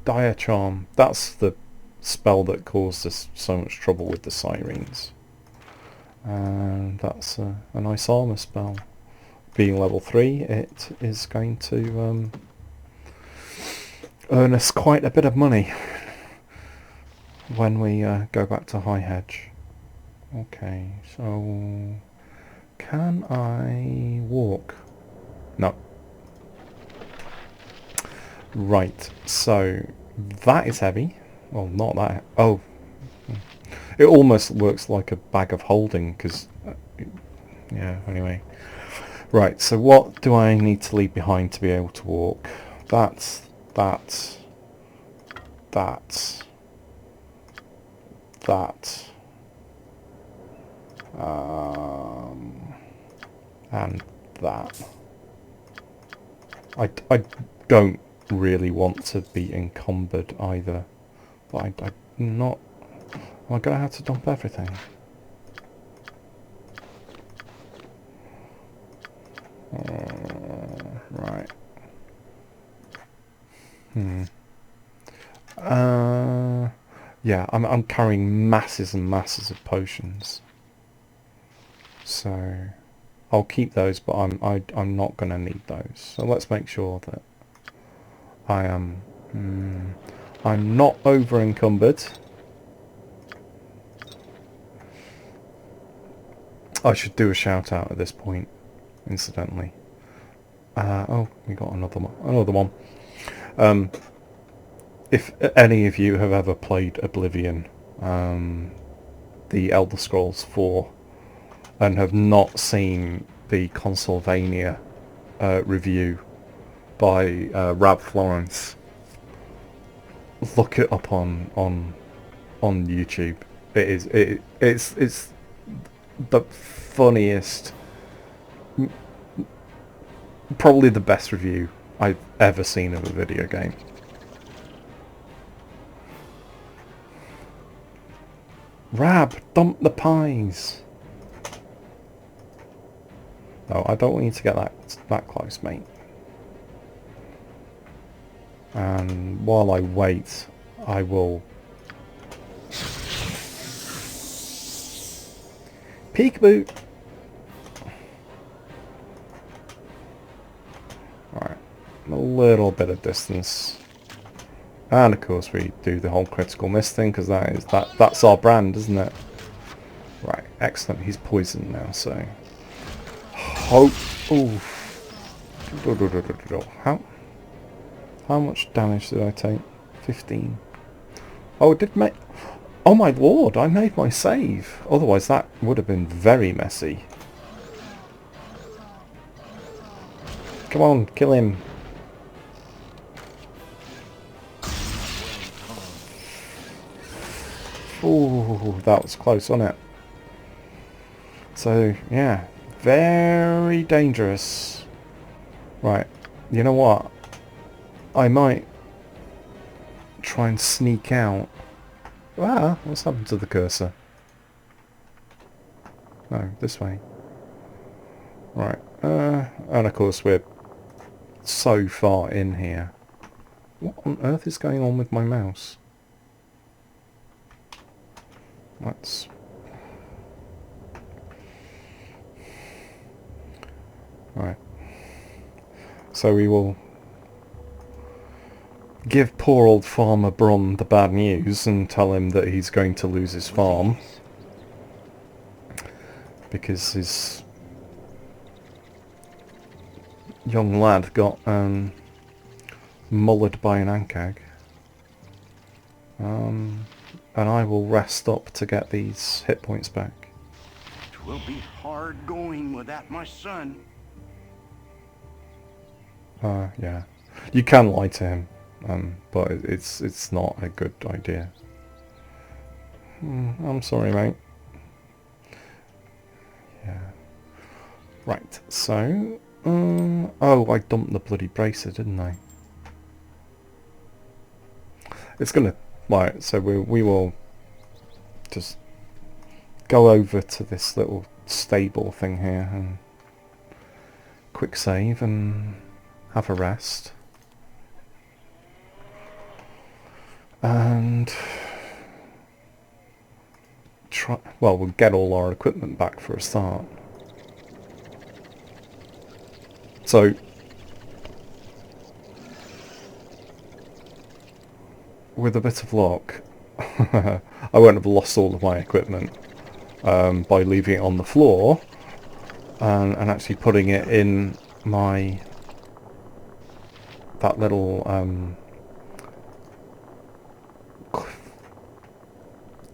Dire Charm. That's the spell that caused us so much trouble with the sirens. And that's a nice armor spell. Being level 3, it is going to earn us quite a bit of money when we go back to High Hedge. Okay, so can I walk? No. Right, so that is heavy. Well, not that. Oh, it almost works like a bag of holding, because yeah, anyway. Right, so what do I need to leave behind to be able to walk? That, and that. I don't really want to be encumbered either, but I'm not. Am I going to have to dump everything? Right. Yeah, I'm carrying masses and masses of potions, so I'll keep those, but I'm not going to need those. So let's make sure that I am I'm not over encumbered. I should do a shout out at this point, incidentally. Oh, we got another one. If any of you have ever played Oblivion, the Elder Scrolls 4, and have not seen the Consolvania review by Rab Florence, look it up on YouTube. It's the funniest, probably the best review I've ever seen of a video game. Rab, dump the pies. No, I don't want you to get that close, mate. And while I wait, I will peekaboo. Right, a little bit of distance, and of course we do the whole critical miss thing, because that's our brand, isn't it? Right, excellent. He's poisoned now, so hope. Ooh. How much damage did I take? 15. Oh, it did make... Oh my lord, I made my save. Otherwise that would have been very messy. Come on, kill him. Ooh, that was close, wasn't it? So, yeah. Very dangerous. Right. You know what? I might try and sneak out. Ah, what's happened to the cursor? Oh, this way. Right. And of course we're so far in here. What on earth is going on with my mouse? Let's... Right. So we will give poor old Farmer Bron the bad news and tell him that he's going to lose his farm, because his young lad got mullered by an Ankheg. And I will rest up to get these hit points back. It will be hard going without my son. Yeah. You can lie to him, but it's not a good idea. I'm sorry, mate. Yeah. Right, so... oh, I dumped the bloody bracer, didn't I? It's gonna... Right, so we will just go over to this little stable thing here and quick save and have a rest. And... well, we'll get all our equipment back for a start. So, with a bit of luck, I won't have lost all of my equipment by leaving it on the floor and actually putting it in that little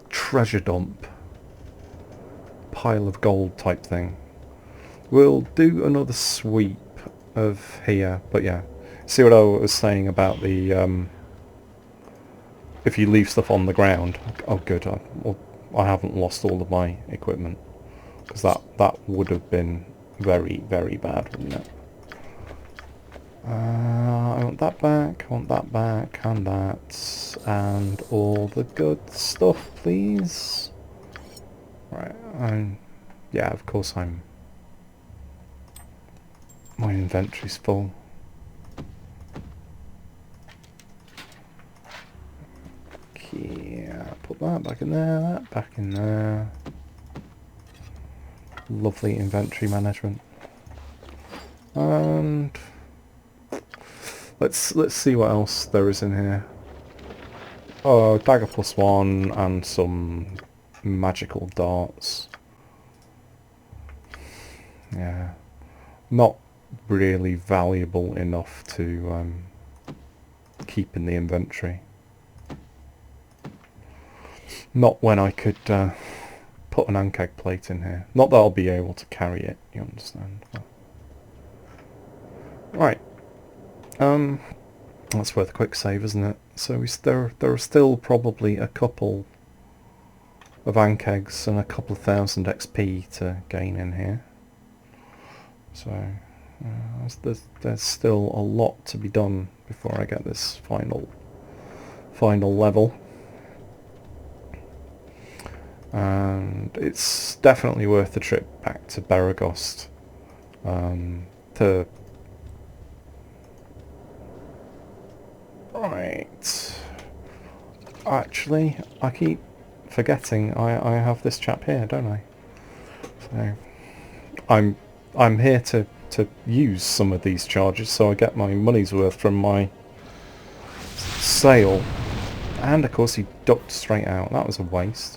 treasure dump pile of gold type thing. We'll do another sweep of here, but yeah, see what I was saying about the if you leave stuff on the ground. Oh good, I haven't lost all of my equipment, because that would have been very, very bad, wouldn't it? I want that back, and that, and all the good stuff, please. Right, yeah, of course my inventory's full. Yeah, put that back in there, that back in there. Lovely inventory management. And let's see what else there is in here. Oh, dagger +1 and some magical darts. Yeah, not really valuable enough to keep in the inventory. Not when I could put an Ankheg plate in here. Not that I'll be able to carry it, you understand. But... right. That's worth a quick save, isn't it? So there are still probably a couple of Ankhegs and a couple of thousand XP to gain in here. So there's still a lot to be done before I get this final level. And it's definitely worth the trip back to Beregost to... Right. Actually, I keep forgetting I have this chap here, don't I? So I'm here to use some of these charges so I get my money's worth from my sale. And of course he ducked straight out. That was a waste.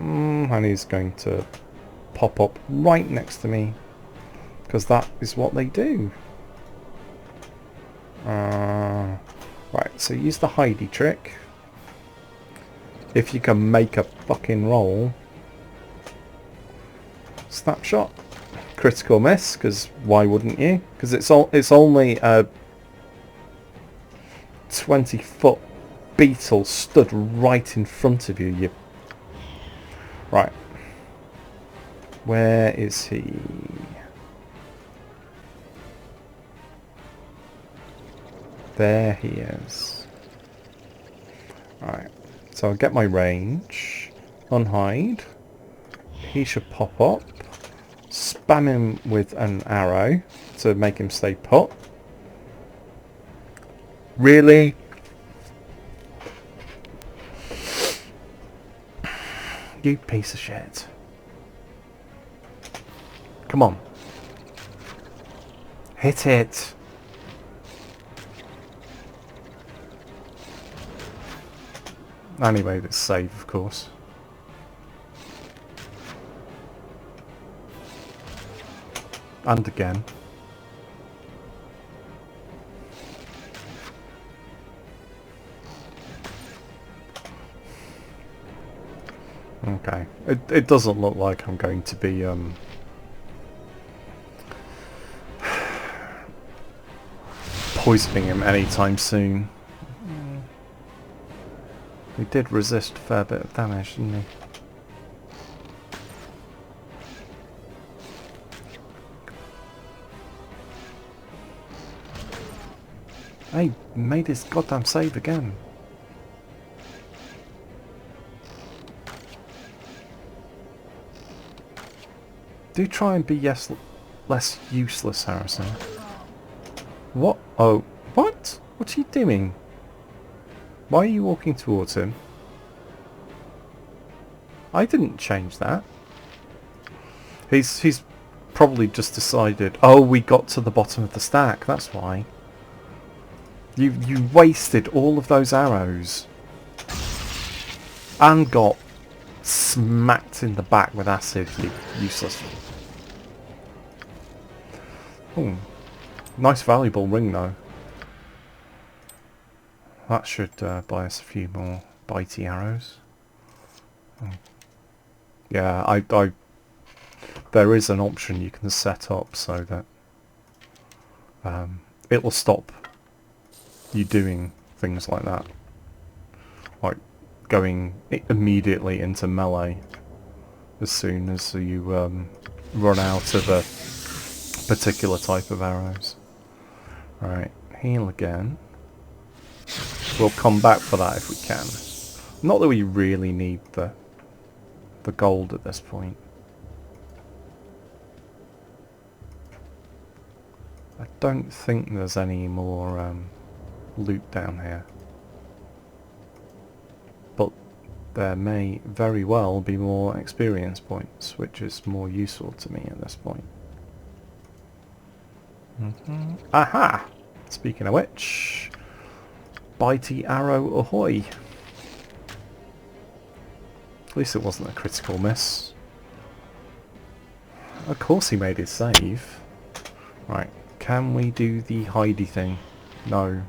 And he's going to pop up right next to me, because that is what they do. Right, so use the hidey trick. If you can make a fucking roll. Snapshot. Critical miss, because why wouldn't you? Because it's only a 20-foot beetle stood right in front of you. Right. Where is he? There he is. Right. So I'll get my range. Unhide. He should pop up. Spam him with an arrow to make him stay put. Really? You piece of shit. Come on. Hit it. Anyway, let's save, of course. And again. Okay. It doesn't look like I'm going to be poisoning him anytime soon. He did resist a fair bit of damage, didn't he? Hey, made his goddamn save again. Do try and be less useless, Harrison. What? Oh, what? What are you doing? Why are you walking towards him? I didn't change that. He's probably just decided, oh, we got to the bottom of the stack, that's why. You wasted all of those arrows. And got smacked in the back with acid, you useless. Oh, nice valuable ring though. That should buy us a few more bitey arrows. Oh. Yeah, there is an option you can set up so that it will stop you doing things like that, like going immediately into melee as soon as you run out of a particular type of arrows. Alright, heal again. We'll come back for that if we can. Not that we really need the gold at this point. I don't think there's any more loot down here. But there may very well be more experience points, which is more useful to me at this point. Aha! Speaking of which, bitey arrow ahoy! At least it wasn't a critical miss. Of course he made his save. Right, can we do the hidey thing? No.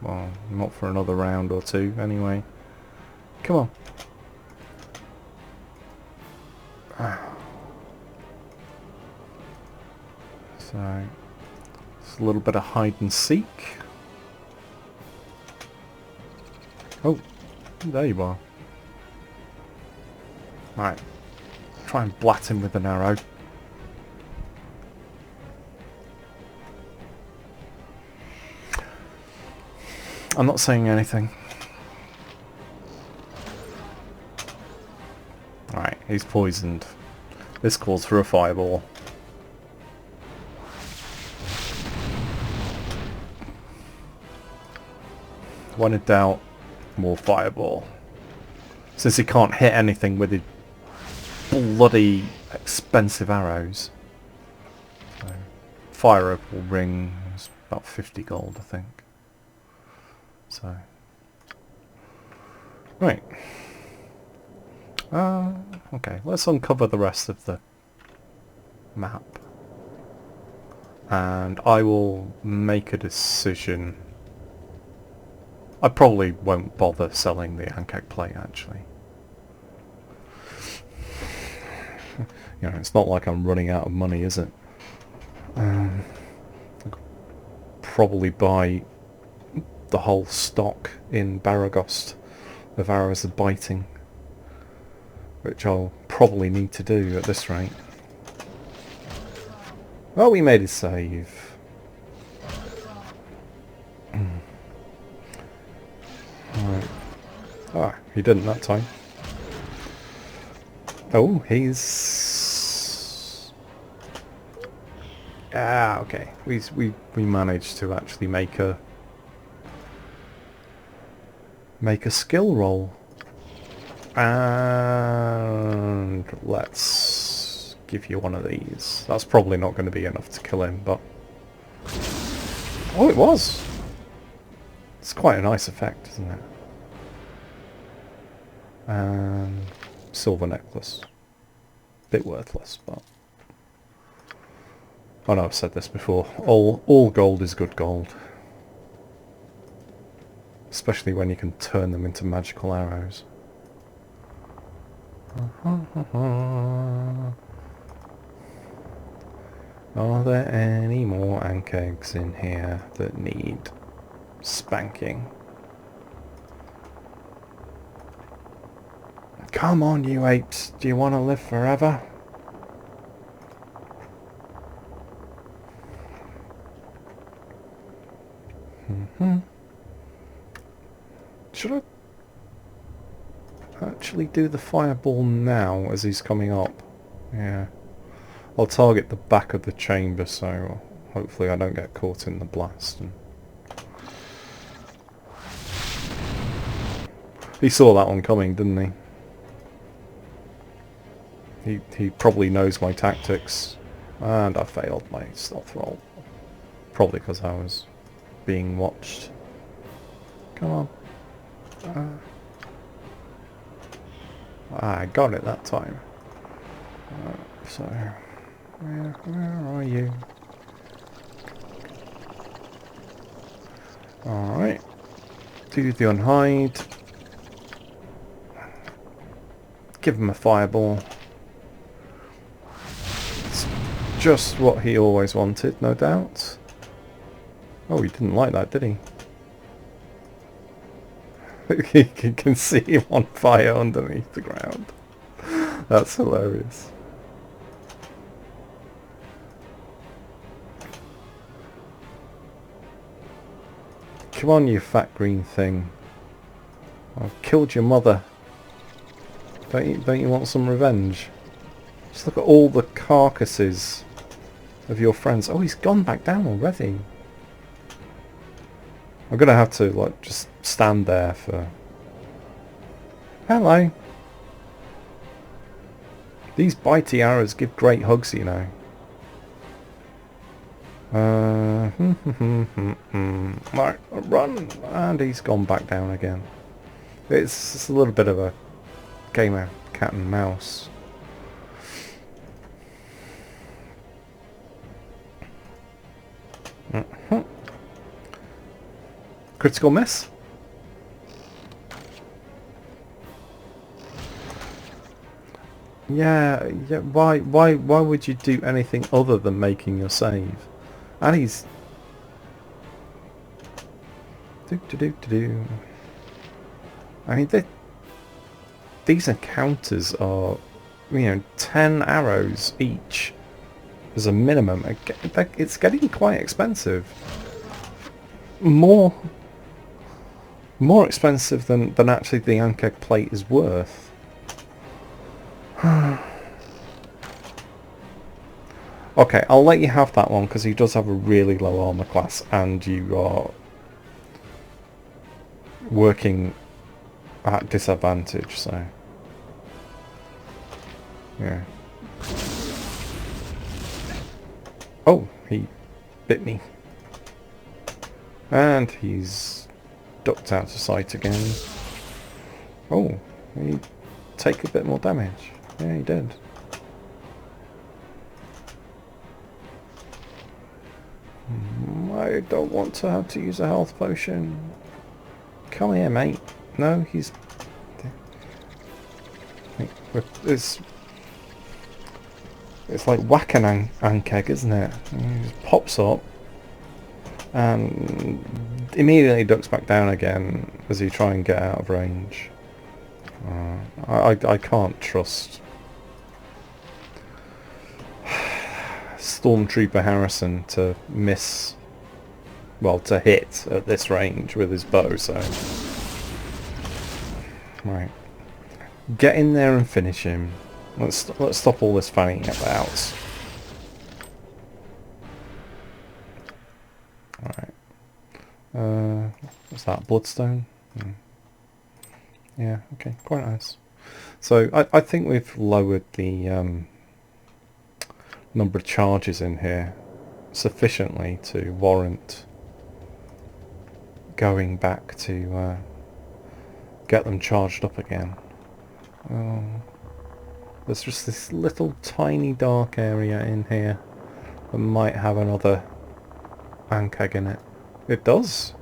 Well, not for another round or two, anyway. Come on. So, it's a little bit of hide and seek. Oh, there you are. Right. Try and blat him with an arrow. I'm not saying anything. Alright, he's poisoned. This calls for a fireball. When in doubt, more fireball. Since he can't hit anything with his bloody expensive arrows. So, fire opal ring is about 50 gold, I think. So, right. Okay, let's uncover the rest of the map. And I will make a decision. I probably won't bother selling the Ankheg plate, actually. You know, it's not like I'm running out of money, is it? I'll probably buy the whole stock in Baragost of arrows of biting, which I'll probably need to do at this rate. Well, we made a save. Right. Ah, he didn't that time. Oh, he's... Ah, okay. We managed to actually make a skill roll. And let's give you one of these. That's probably not going to be enough to kill him, but... Oh, it was! It's quite a nice effect, isn't it? And silver necklace. Bit worthless, but... I know I've said this before. All gold is good gold. Especially when you can turn them into magical arrows. Are there any more ankhegs in here that need spanking. Come on, you apes. Do you want to live forever? Should I actually do the fireball now as he's coming up? Yeah. I'll target the back of the chamber, so hopefully I don't get caught in the blast. And he saw that one coming, didn't he? He probably knows my tactics. And I failed my stealth roll. Probably because I was being watched. Come on. I got it that time. So, where are you? Alright. Do the unhide. Give him a fireball. It's just what he always wanted, no doubt. Oh, he didn't like that, did he? You can see him on fire underneath the ground. That's hilarious. Come on, you fat green thing. I've killed your mother. Don't you want some revenge? Just look at all the carcasses of your friends. Oh, he's gone back down already. I'm gonna have to like just stand there for... Hello. These bitey arrows give great hugs, you know. Right, run! And he's gone back down again. It's a little bit of a game of cat and mouse. Critical miss. Yeah. Why would you do anything other than making your save? And he's I mean, these encounters are, 10 arrows each as a minimum. It's getting quite expensive. More expensive than actually the Ankheg plate is worth. Okay, I'll let you have that one because he does have a really low armor class and you are working at disadvantage, so yeah. Oh, he bit me. And he's ducked out of sight again. Oh, he take a bit more damage. Yeah, he did. I don't want to have to use a health potion. Come here, mate. No, he's... It's like whacking an Ankheg, isn't it? He just pops up and immediately ducks back down again as you try and get out of range. I can't trust Stormtrooper Harrison to miss, well, to hit at this range with his bow, so... Right. Get in there and finish him. Let's stop all this fanning about. Alright. What's that? Bloodstone? Yeah, okay, quite nice. So I think we've lowered the number of charges in here sufficiently to warrant going back to get them charged up again. There's just this little tiny dark area in here that might have another Ankheg in it. It does.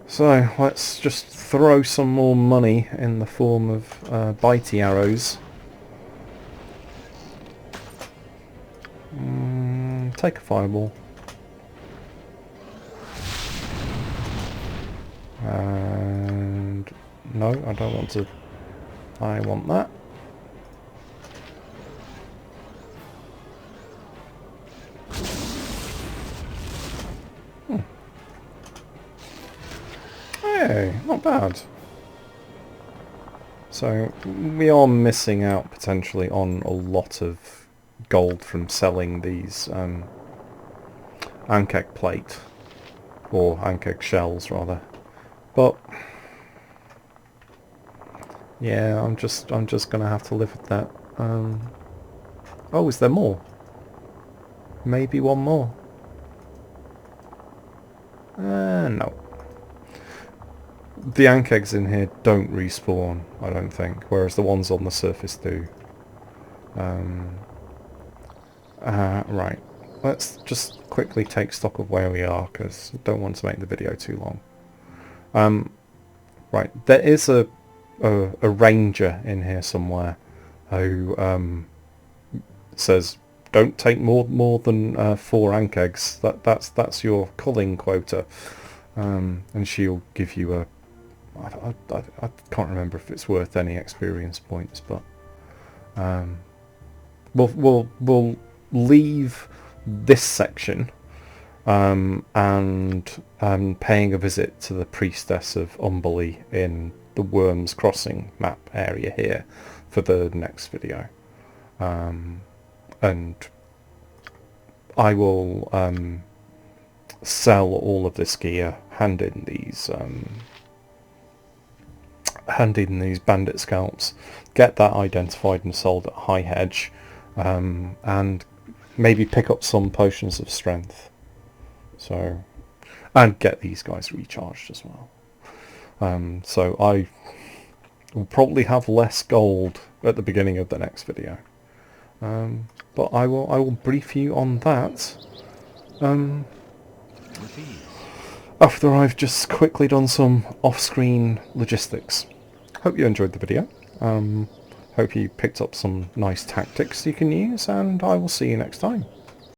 So let's just throw some more money in the form of bitey arrows. Take a fireball. And no, I don't want to. I want that. Hey, not bad. So we are missing out potentially on a lot of gold from selling these Ankheg plate, or Ankheg shells rather. But yeah, I'm just gonna have to live with that. Oh, is there more? Maybe one more. No. The ankhegs in here don't respawn, I don't think, whereas the ones on the surface do. Right. Let's just quickly take stock of where we are, because I don't want to make the video too long. Right, there is a ranger in here somewhere who says, don't take more than 4 ankhegs. That's your culling quota. And she'll give you a... I can't remember if it's worth any experience points, but we'll leave this section and paying a visit to the priestess of Umberly in the Worms Crossing map area here for the next video, and I will sell all of this gear, hand in these bandit scalps, get that identified and sold at High Hedge, and maybe pick up some potions of strength. So, and get these guys recharged as well. So I will probably have less gold at the beginning of the next video. But I will brief you on that after I've just quickly done some off-screen logistics. Hope you enjoyed the video. Hope you picked up some nice tactics you can use, and I will see you next time.